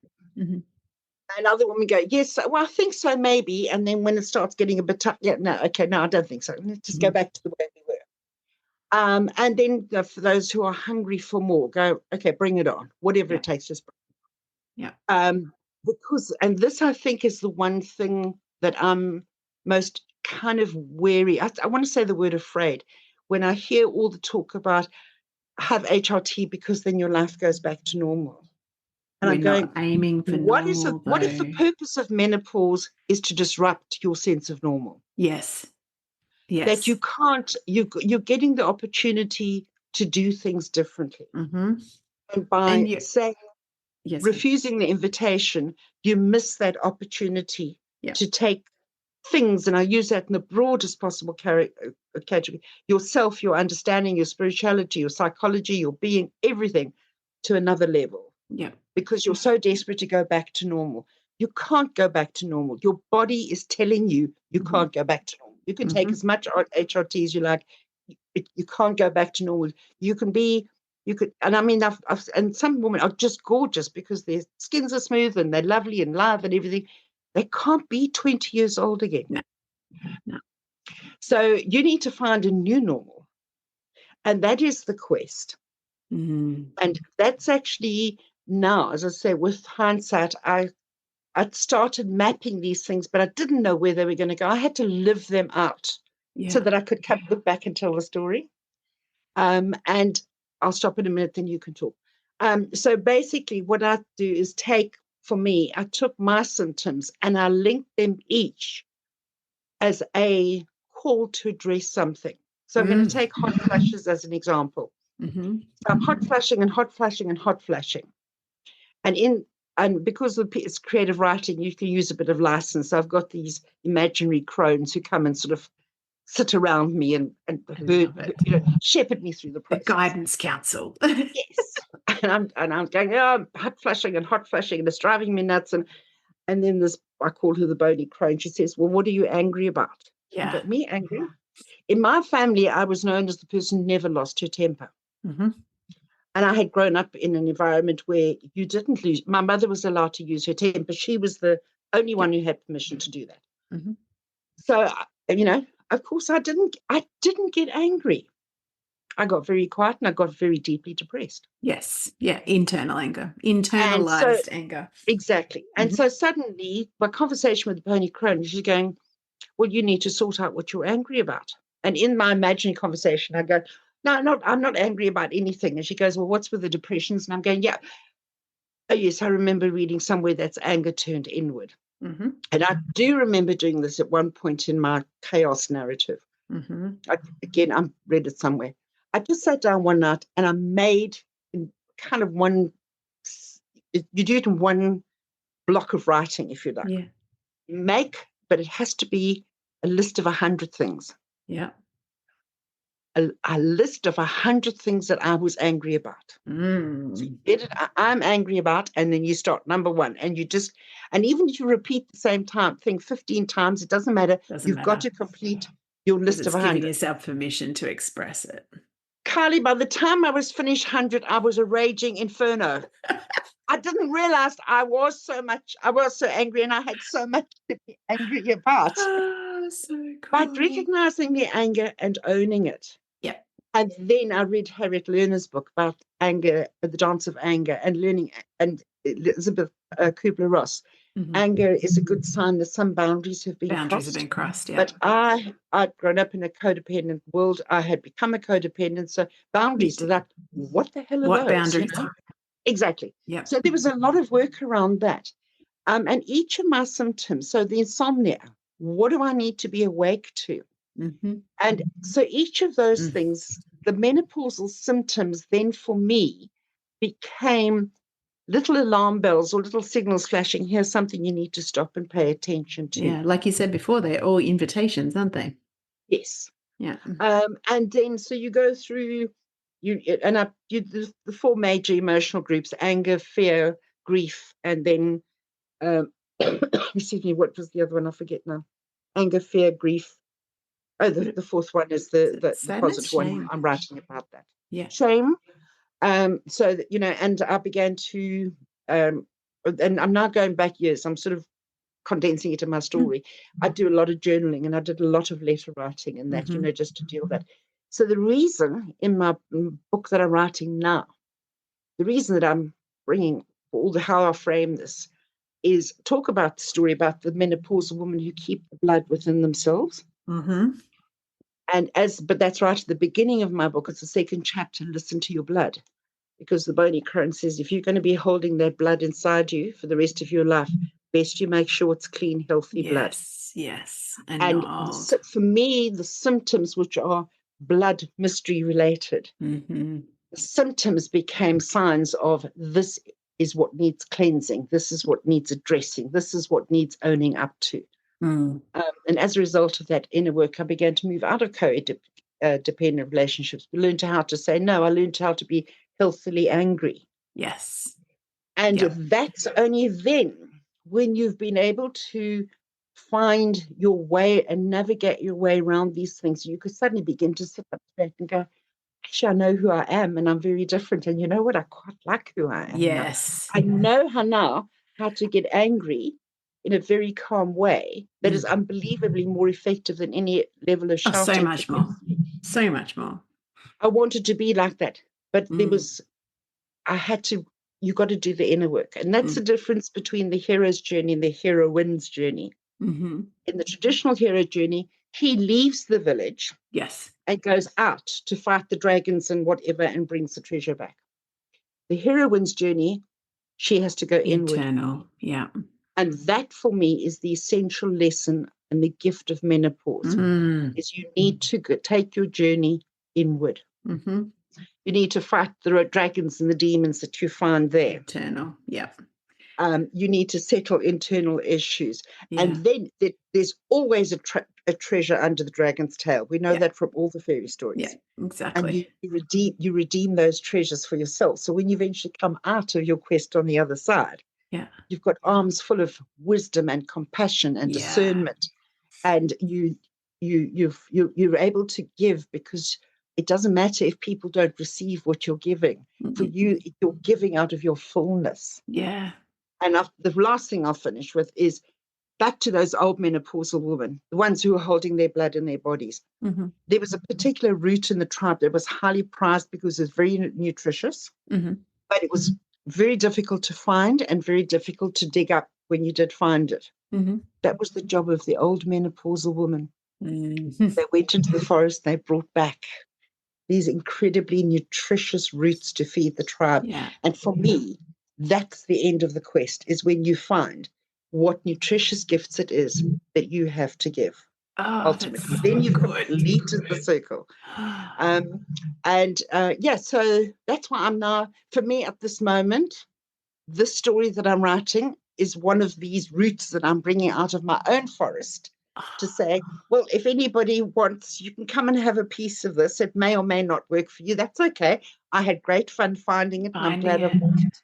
And other women go, yes, well, I think so, maybe. And then when it starts getting a bit tough, no, I don't think so. Let's just go back to the way we were. And then for those who are hungry for more, go, okay, bring it on. Whatever it takes, just bring it. Because, and this I think is the one thing that I'm most kind of wary. I want to say the word afraid. When I hear all the talk about have HRT because then your life goes back to normal. And We're I'm going, not aiming for what normal, if the purpose of menopause is to disrupt your sense of normal? Yes. Yes. That you can't, you're getting the opportunity to do things differently. And by saying, refusing the invitation, you miss that opportunity to take things, and I use that in the broadest possible category, yourself, your understanding, your spirituality, your psychology, your being, everything to another level. Because you're so desperate to go back to normal. You can't go back to normal. Your body is telling you can't go back to normal. You can take as much HRT as you like. You can't go back to normal. And I mean, and some women are just gorgeous because their skins are smooth and they're lovely and lithe and everything. They can't be 20 years old again. No. So you need to find a new normal. And that is the quest. And that's actually now, as I say, with hindsight, I started mapping these things, but I didn't know where they were going to go. I had to live them out so that I could look back and tell the story. And I'll stop in a minute, then you can talk. So basically what I do is I took my symptoms and I linked them each as a call to address something. So I'm going to take hot flushes as an example. So I'm hot flashing and hot flashing and hot flashing. And because it's creative writing, you can use a bit of license. So I've got these imaginary crones who come and sort of sit around me and shepherd me through the process. The guidance council. Yes. And I'm going, I'm hot flashing and it's driving me nuts. And then I call her the bony crone. She says, well, what are you angry about? Yeah. I go, me angry? In my family, I was known as the person who never lost her temper. And I had grown up in an environment where you didn't lose. My mother was allowed to use her temper. She was the only one who had permission to do that. So, of course, I didn't get angry. I got very quiet and I got very deeply depressed. Yes. Yeah. Internal anger, And so, internalized anger. exactly. And so suddenly, my conversation with the pony crone, she's going, well, you need to sort out what you're angry about. And in my imaginary conversation, I go, no, I'm not angry about anything. And she goes, well, what's with the depressions? And I'm going, yeah. Oh, yes, I remember reading somewhere that's anger turned inward. Mm-hmm. And I do remember doing this at one point in my chaos narrative. Mm-hmm. I read it somewhere. I just sat down one night and I made kind of one, you do it in one block of writing, if you like. Yeah. But it has to be a list of 100 things. Yeah. A list of 100 things that I was angry about. So you get it, I'm angry about, and then you start number one, and even if you repeat the same thing 15 times, it doesn't matter. You've got to complete your list of 100. Giving yourself permission to express it. Kylie, by the time I was finished 100, I was a raging inferno. I didn't realize I was so angry, and I had so much to be angry about. Oh, so cool. But recognizing the anger and owning it. Yep. And then I read Harriet Lerner's book about anger, The Dance of Anger, and learning, and Elizabeth Kubler-Ross. Mm-hmm. Anger is a good sign that some boundaries have been crossed. Yeah. But I'd grown up in a codependent world. I had become a codependent. So boundaries, like, what the hell are those? What boundaries? You know? Exactly. Yep. So there was a lot of work around that. And each of my symptoms, so the insomnia, what do I need to be awake to? Mm-hmm. And so each of those things, the menopausal symptoms then for me became little alarm bells or little signals flashing. Here's something you need to stop and pay attention to. Yeah, like you said before, they're all invitations, aren't they? Yes. Yeah. And then so you go through the four major emotional groups: anger, fear, grief, and then excuse me, what was the other one? I forget now. Anger, fear, grief. Oh, the fourth one is the positive one. I'm writing about that. Yeah. Shame. So that, and I began to, and I'm now going back years. I'm sort of condensing it in my story. I do a lot of journaling, and I did a lot of letter writing and that, just to deal with that. So the reason in my book that I'm writing now, the reason that I'm bringing how I frame this is talk about the story about the menopausal women who keep the blood within themselves. Mm-hmm. But that's right at the beginning of my book. It's the second chapter. Listen to your blood, because the bony crone says if you're going to be holding that blood inside you for the rest of your life, best you make sure it's clean, healthy blood. Yes. And for me, the symptoms, which are blood mystery related, the symptoms became signs of this is what needs cleansing. This is what needs addressing. This is what needs owning up to. And as a result of that inner work, I began to move out of co-dependent relationships. I learned how to say no. I learned how to be healthily angry. Yes. And that's only then, when you've been able to find your way and navigate your way around these things, you could suddenly begin to sit up straight and go, actually, I know who I am, and I'm very different. And you know what? I quite like who I am. Yes. I know how to get angry in a very calm way that is unbelievably more effective than any level of shouting. So much more. So much more. I wanted to be like that, but you got to do the inner work. And that's the difference between the hero's journey and the heroine's journey. Mm-hmm. In the traditional hero journey, he leaves the village. Yes. And goes out to fight the dragons and whatever and brings the treasure back. The heroine's journey, she has to go inward. Internal, yeah. And that for me is the essential lesson and the gift of menopause, is you need to take your journey inward. Mm-hmm. You need to fight the dragons and the demons that you find there. Internal, yeah. You need to settle internal issues. Yeah. And then there's always a treasure under the dragon's tail. We know that from all the fairy stories. Yeah, exactly. And you redeem those treasures for yourself. So when you eventually come out of your quest on the other side, you've got arms full of wisdom and compassion and discernment. And you're able to give, because it doesn't matter if people don't receive what you're giving. For you, you're giving out of your fullness. Yeah. And the last thing I'll finish with is back to those old menopausal women, the ones who were holding their blood in their bodies. Mm-hmm. There was a particular root in the tribe that was highly prized because it was very nutritious, Mm-hmm. but it was very difficult to find and very difficult to dig up when you did find it. Mm-hmm. That was the job of the old menopausal woman. Mm-hmm. They went into the forest, they brought back these incredibly nutritious roots to feed the tribe. Yeah. And for me, that's the end of the quest, is when you find what nutritious gifts it is that you have to give. Oh, Ultimately, that's then you've good. completed the circle. So that's why I'm now, for me at this moment, this story that I'm writing is one of these roots that I'm bringing out of my own forest to say, well, if anybody wants, you can come and have a piece of this. It may or may not work for you. That's okay. I had great fun finding it, and I'm glad I've done it.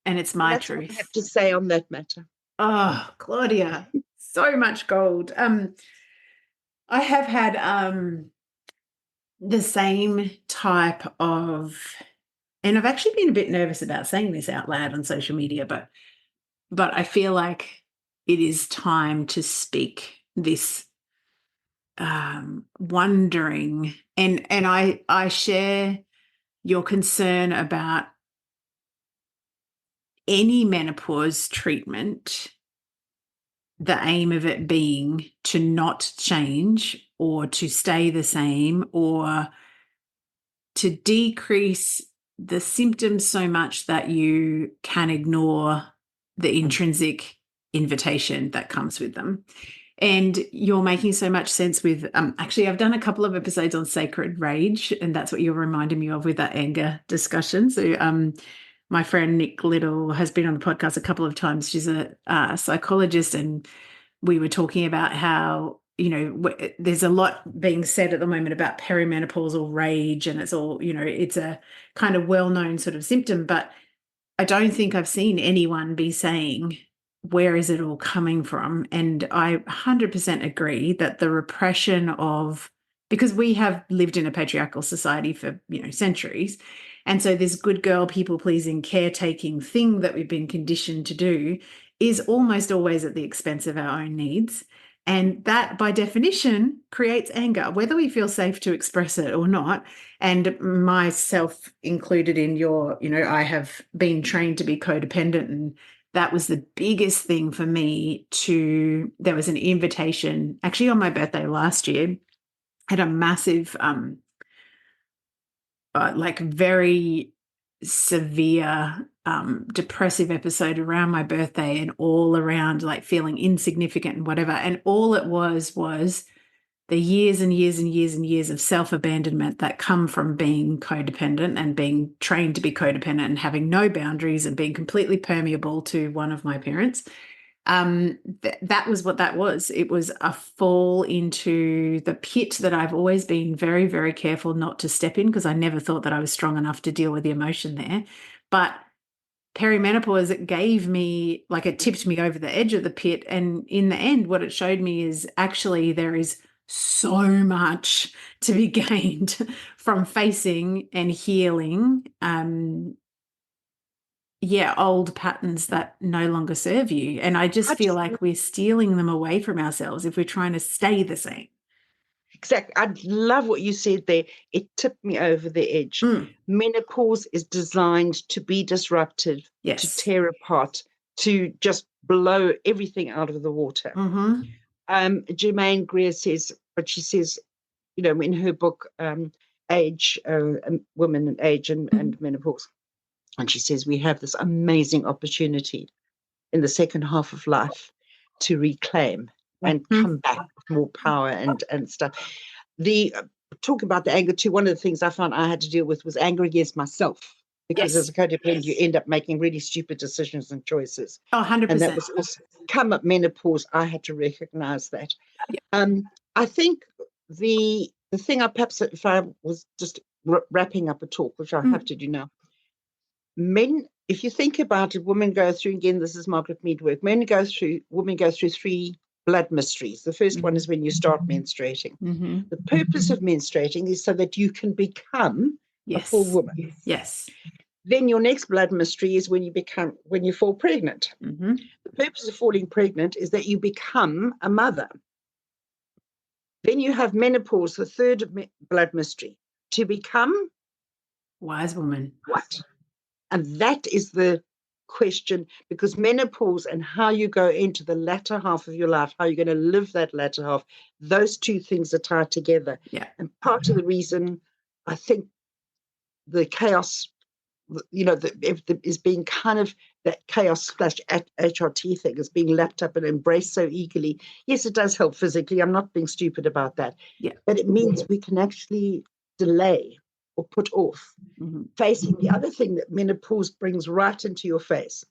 And it's my That's what I truth. have to say on that matter. Oh, Claudia, so much gold. I have had the same type of, and I've actually been a bit nervous about saying this out loud on social media, but I feel like it is time to speak this wondering, and I share your concern about any menopause treatment, the aim of it being to not change or to stay the same or to decrease the symptoms so much that you can ignore the intrinsic invitation that comes with them. And you're making so much sense with, actually, I've done a couple of episodes on sacred rage, and that's what you're reminding me of with that anger discussion. So my friend Nick Little has been on the podcast a couple of times. She's a psychologist, and we were talking about how, there's a lot being said at the moment about perimenopausal rage, and it's all, it's a kind of well-known sort of symptom, but I don't think I've seen anyone be saying, where is it all coming from? And I 100% agree that the repression of, because we have lived in a patriarchal society for, centuries. And so this good girl, people pleasing, caretaking thing that we've been conditioned to do is almost always at the expense of our own needs. And that, by definition, creates anger, whether we feel safe to express it or not. And myself included in your, I have been trained to be codependent. And that was the biggest thing for me there was an invitation, actually on my birthday last year, I had a massive, very severe depressive episode around my birthday, and all around like feeling insignificant and whatever. And all it was the years and years and years and years of self-abandonment that come from being codependent and being trained to be codependent and having no boundaries and being completely permeable to one of my parents. That was what that was. It was a fall into the pit that I've always been very, very careful not to step in, because I never thought that I was strong enough to deal with the emotion there. But perimenopause, it tipped me over the edge of the pit. And in the end, what it showed me is actually there is so much to be gained from facing and healing old patterns that no longer serve you. And I just feel like we're stealing them away from ourselves if we're trying to stay the same. Exactly. I love what you said there. It tipped me over the edge. Menopause is designed to be disrupted, Yes. to tear apart, to just blow everything out of the water. Germaine Greer says, but she says, in her book, Age, Women and Age and Menopause, and she says, we have this amazing opportunity in the second half of life to reclaim and come back with more power and stuff. Talk about the anger too. One of the things I found I had to deal with was anger against myself, because as a codependent, you end up making really stupid decisions and choices. Oh, 100%. And that was also, come up menopause, I had to recognize that. I think the thing if I was just wrapping up a talk, which I have to do now, men, if you think about it, women go through, again, this is Margaret Mead work, women go through 3 blood mysteries. The first one is when you start menstruating. The purpose of menstruating is so that you can become a full woman. Yes. Then your next blood mystery is when you fall pregnant. Mm-hmm. The purpose of falling pregnant is that you become a mother. Then you have menopause, the third blood mystery, to become Wise woman. what? And that is the question, because menopause and how you go into the latter half of your life, how you're going to live that latter half, those two things are tied together. Yeah. And part of the reason I think the chaos, is being kind of that chaos slash HRT thing is being lapped up and embraced so eagerly. Yes, it does help physically. I'm not being stupid about that. Yeah. But it means we can actually delay or put off facing the other thing that menopause brings right into your face.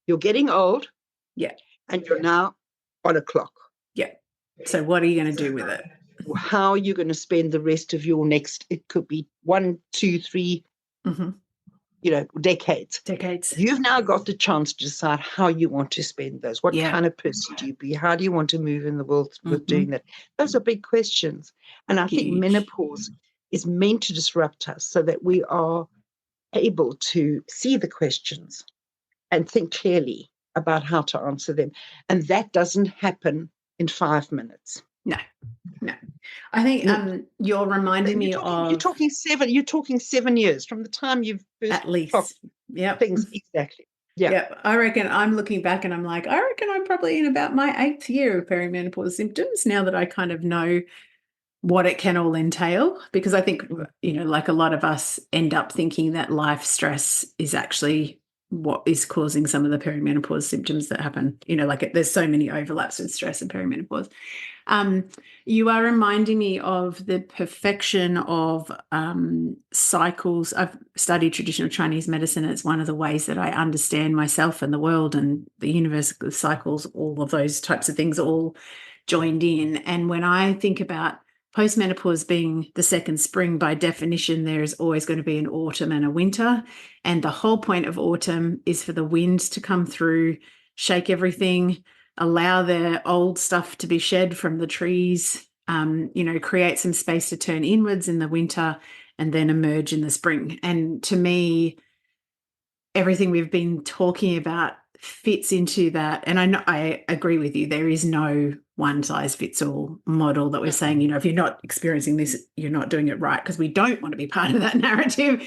You're getting old. Yeah. And you're now on a clock. Yeah. So what are you going to do with it? How are you going to spend the rest of your next, it could be 1, 2, 3, decades. You've now got the chance to decide how you want to spend those. What kind of person do you be? How do you want to move in the world with doing that? Those are big questions. And I think menopause is meant to disrupt us so that we are able to see the questions and think clearly about how to answer them. And that doesn't happen in 5 minutes. No. I think you're reminding me of... You're talking 7 years from the time you've first... At least. Yep. Things, exactly. Yeah. I reckon I'm looking back and I'm like, I reckon I'm probably in about my 8th year of perimenopause symptoms now that I kind of know what it can all entail. Because I think, like a lot of us end up thinking that life stress is actually what is causing some of the perimenopause symptoms that happen. There's so many overlaps with stress and perimenopause. You are reminding me of the perfection of cycles. I've studied traditional Chinese medicine. It's one of the ways that I understand myself and the world and the universe, the cycles, all of those types of things all joined in. And when I think about postmenopause being the second spring, by definition, there is always going to be an autumn and a winter. And the whole point of autumn is for the wind to come through, shake everything, allow the old stuff to be shed from the trees, create some space to turn inwards in the winter and then emerge in the spring. And to me, everything we've been talking about fits into that. And I agree with you. There is no one size fits all model that we're saying, if you're not experiencing this, you're not doing it right, because we don't want to be part of that narrative.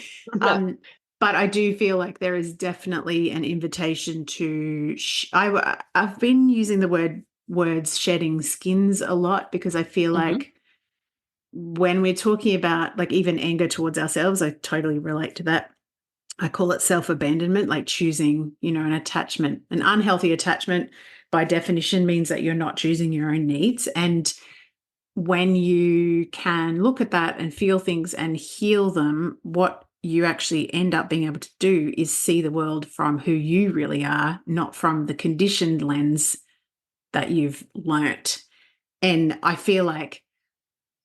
But I do feel like there is definitely an invitation to, I've been using the words shedding skins a lot, because I feel like when we're talking about like even anger towards ourselves, I totally relate to that. I call it self-abandonment, like choosing, an attachment. An unhealthy attachment by definition means that you're not choosing your own needs. And when you can look at that and feel things and heal them, what you actually end up being able to do is see the world from who you really are, not from the conditioned lens that you've learnt. And I feel like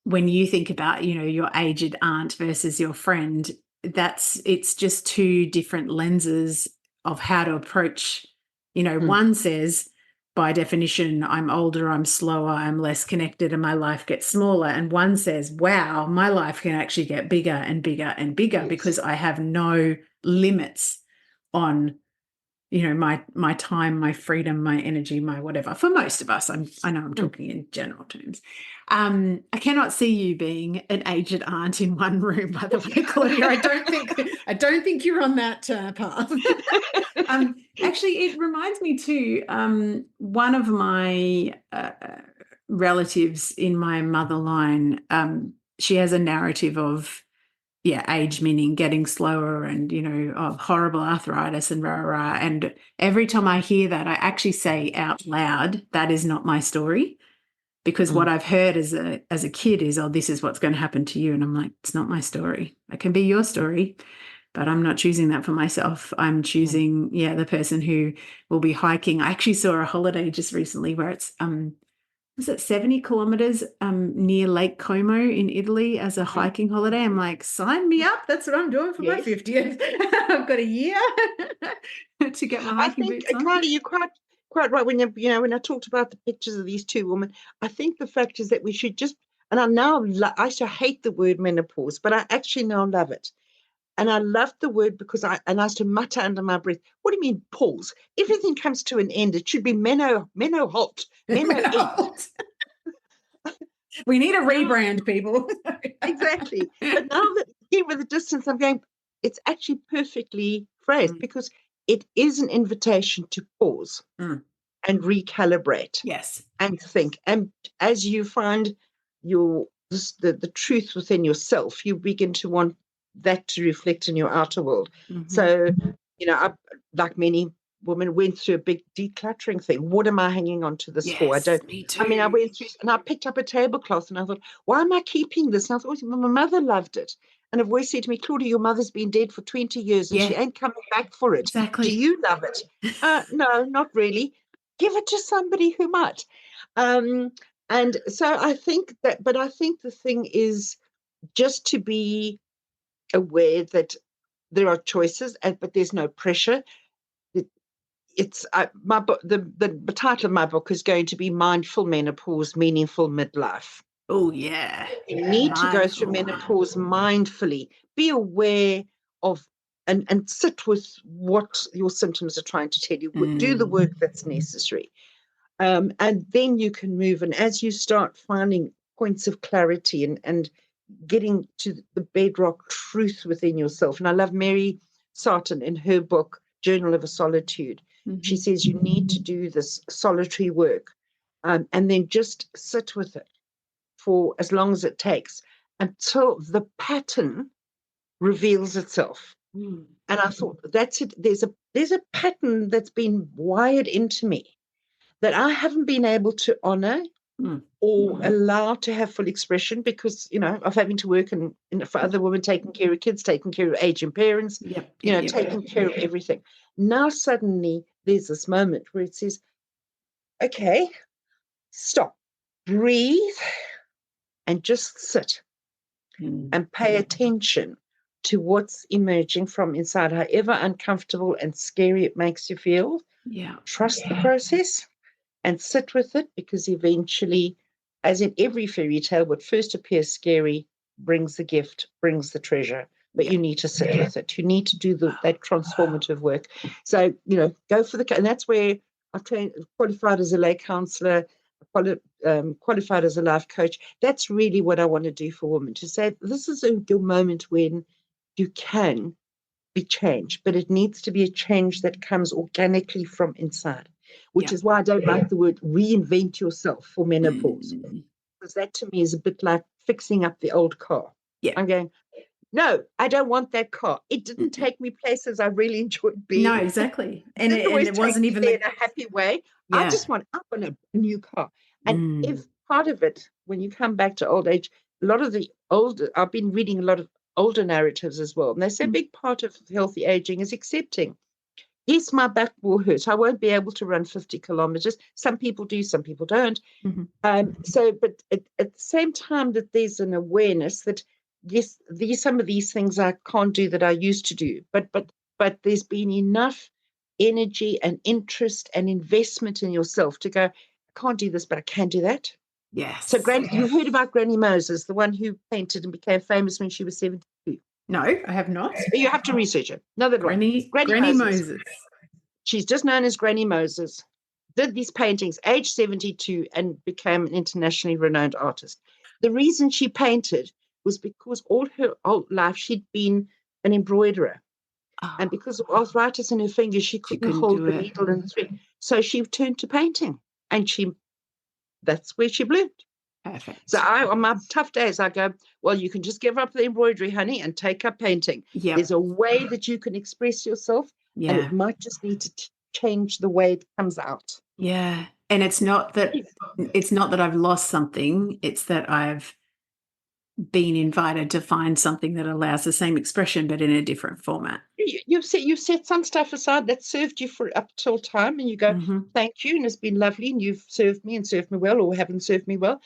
when you think about, your aged aunt versus your friend, it's just two different lenses of how to approach, one says, by definition, I'm older, I'm slower, I'm less connected, and my life gets smaller. And one says, wow, my life can actually get bigger and bigger and bigger because I have no limits on, my time, my freedom, my energy, my whatever. For most of us, I know I'm talking in general terms. I cannot see you being an aged aunt in one room, by the way, Claudia. I don't think you're on that path. Actually, it reminds me too, one of my relatives in my mother line, she has a narrative of age meaning getting slower and, of horrible arthritis and rah, rah. And every time I hear that, I actually say out loud, that is not my story. Because what I've heard as a kid is, this is what's going to happen to you. And I'm like, it's not my story. It can be your story, but I'm not choosing that for myself. I'm choosing, the person who will be hiking. I actually saw a holiday just recently where it's, was it 70 kilometers near Lake Como in Italy as a hiking holiday? I'm like, sign me up. That's what I'm doing for my 50th. I've got a year to get my hiking boots on. Claudia, you're quite right. When I talked about the pictures of these two women, I think the fact is that we should just, and I used to hate the word menopause, but I actually now love it. And I loved the word because I used to mutter under my breath, what do you mean pause? Everything comes to an end. It should be menno halt, menno end. We need a rebrand, people. Exactly. But now that here with the distance, I'm going, it's actually perfectly phrased because it is an invitation to pause and recalibrate. Yes. And think. And as you find the truth within yourself, you begin to want that to reflect in your outer world. So, I, like many women, went through a big decluttering thing. What am I hanging on to this for? Me too. I went through and I picked up a tablecloth and I thought, why am I keeping this? And I thought, well, my mother loved it. And a voice said to me, Claudia, your mother's been dead for 20 years and she ain't coming back for it. Exactly. Do you love it? No, not really. Give it to somebody who might. And so I think the thing is just to be aware that there are choices, but there's no pressure. It's my book. The title of my book is going to be Mindful Menopause, Meaningful Midlife. Oh yeah, you need to go through menopause mindfully. Be aware of and sit with what your symptoms are trying to tell you. Do the work that's necessary. And then you can move. And as you start finding points of clarity and getting to the bedrock truth within yourself. And I love Mary Sarton in her book, Journal of a Solitude. She says you need to do this solitary work and then just sit with it for as long as it takes until the pattern reveals itself. And I thought, that's it. There's a pattern that's been wired into me that I haven't been able to honor or allow to have full expression because, of having to work and for other women, taking care of kids, taking care of aging parents, taking care of everything. Now suddenly there's this moment where it says, okay, stop, breathe, and just sit and pay attention to what's emerging from inside, however uncomfortable and scary it makes you feel. Trust the process. And sit with it because eventually, as in every fairy tale, what first appears scary brings the gift, brings the treasure. But you need to sit with it. You need to do that transformative work. So, go for and that's where I've qualified as a lay counselor, qualified as a life coach. That's really what I want to do for women, to say this is your moment when you can be changed, but it needs to be a change that comes organically from inside. Which is why I don't like the word reinvent yourself for menopause. Because that to me is a bit like fixing up the old car. I'm going, no, I don't want that car. It didn't take me places I really enjoyed being. No, exactly. And it wasn't even in a happy way. I want a new car. And if part of it, when you come back to old age, a lot of I've been reading a lot of older narratives as well. And they say a big part of healthy aging is accepting. Yes, my back will hurt. I won't be able to run 50 kilometers. Some people do, some people don't. But at the same time that there's an awareness that yes, some of these things I can't do that I used to do. But there's been enough energy and interest and investment in yourself to go, I can't do this, but I can do that. Yes. So you heard about Granny Moses, the one who painted and became famous when she was 72. No, I have not. You have to research it. Another Granny Moses. She's just known as Granny Moses. Did these paintings, age 72, and became an internationally renowned artist. The reason she painted was because all her old life she'd been an embroiderer. And because of arthritis in her fingers, she couldn't hold the needle and thread. So she turned to painting, and that's where she bloomed. Perfect. So on my tough days, I go, well, you can just give up the embroidery, honey, and take up painting. There's a way that you can express yourself, and it might just need to change the way it comes out. Yeah. And it's not that I've lost something. It's that I've been invited to find something that allows the same expression, but in a different format. You've set some stuff aside that served you for up till time, and you go, thank you, and it's been lovely, and you've served me well, or haven't served me well.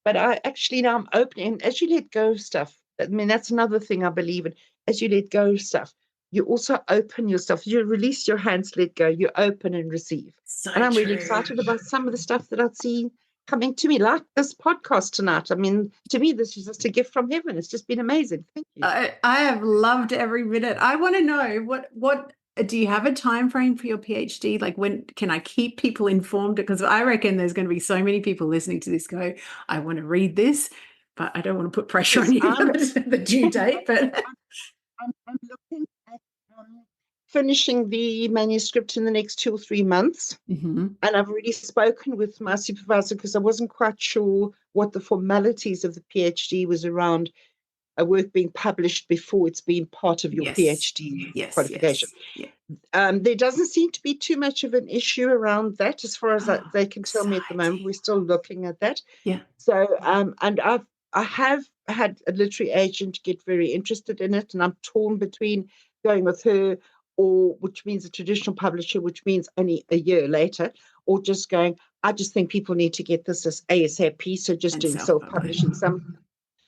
But I actually now I'm open, and as you let go of stuff, I mean, that's another thing I believe in. As you let go of stuff, you also open yourself. You release your hands, let go, you open and receive. And I'm really excited about some of the stuff that I've seen coming to me like this podcast tonight. I mean, to me, this is just a gift from heaven. It's just been amazing. Thank you. I have loved every minute. I want to know what do you have a time frame for your PhD? Like, when can I keep people informed? Because I reckon there's going to be so many people listening to this go, I want to read this, but I don't want to put pressure on you the due date. But I'm looking at finishing the manuscript in the next 2 or 3 months. Mm-hmm. And I've already spoken with my supervisor because I wasn't quite sure what the formalities of the PhD was around a work being published before it's been part of your PhD qualification. Yes. Yeah. There doesn't seem to be too much of an issue around that, as far as they can tell me at the moment. We're still looking at that. Yeah. So, and I have had a literary agent get very interested in it, and I'm torn between going with her, or which means a traditional publisher, which means only a year later, or just going, I just think people need to get this as ASAP, so just doing self-publishing some.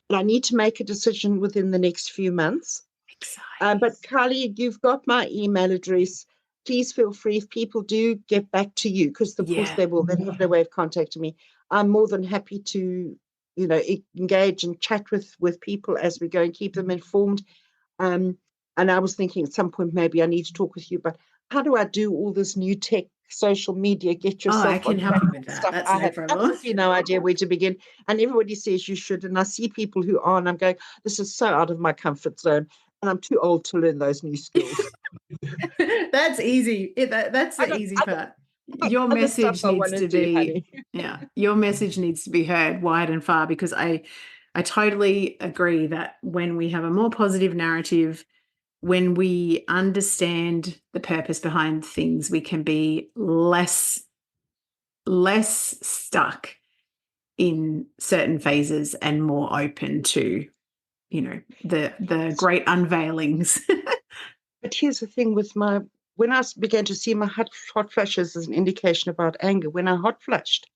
And I need to make a decision within the next few months. But Kylie, you've got my email address. Please feel free, if people do get back to you, because of course they will, they have their way of contacting me. I'm more than happy to, engage and chat with people as we go and keep them informed. And I was thinking at some point, maybe I need to talk with you, but how do I do all this new tech, social media, get yourself I can help you with that. That's I no have problem. absolutely no idea where to begin. And everybody says you should. And I see people who are, and I'm going, this is so out of my comfort zone. And I'm too old to learn those new skills. That's easy. That's the easy part. Your message needs to be, your message needs to be heard wide and far, because I totally agree that when we have a more positive narrative, when we understand the purpose behind things, we can be less stuck in certain phases and more open to, the great unveilings. But here's the thing with when I began to see my hot flashes as an indication about anger, when I hot flashed,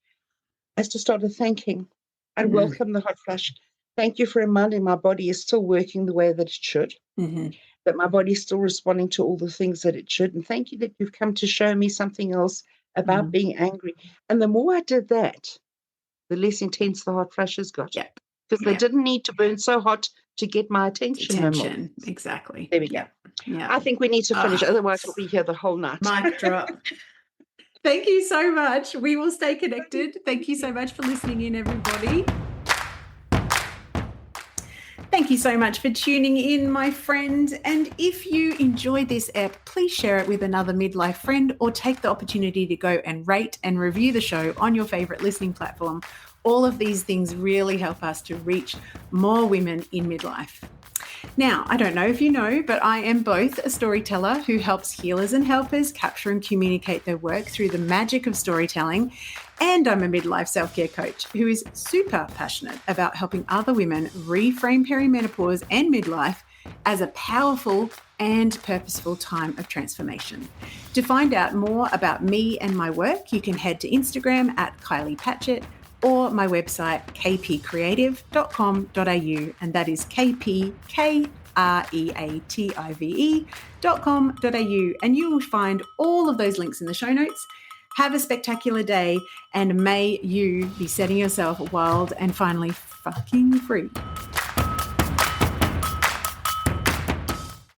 I just started thanking. I welcome the hot flash. Thank you for reminding my body is still working the way that it should, that my body is still responding to all the things that it should. And thank you that you've come to show me something else about being angry. And the more I did that, the less intense the hot flashes got. Because they didn't need to burn so hot to get my attention. Exactly. There we go. Yeah. I think we need to finish. Otherwise, we'll be here the whole night. Mic drop. Thank you so much. We will stay connected. Thank you so much for listening in, everybody. Thank you so much for tuning in, my friend. And if you enjoyed this ep, please share it with another midlife friend, or take the opportunity to go and rate and review the show on your favorite listening platform. All of these things really help us to reach more women in midlife. Now, I don't know if you know, but I am both a storyteller who helps healers and helpers capture and communicate their work through the magic of storytelling, and I'm a midlife self-care coach who is super passionate about helping other women reframe perimenopause and midlife as a powerful and purposeful time of transformation. To find out more about me and my work, you can head to Instagram at Kylie Patchett, or my website, kpcreative.com.au, and that is kpcreative.com.au, and you will find all of those links in the show notes. Have a spectacular day, and may you be setting yourself wild and finally fucking free.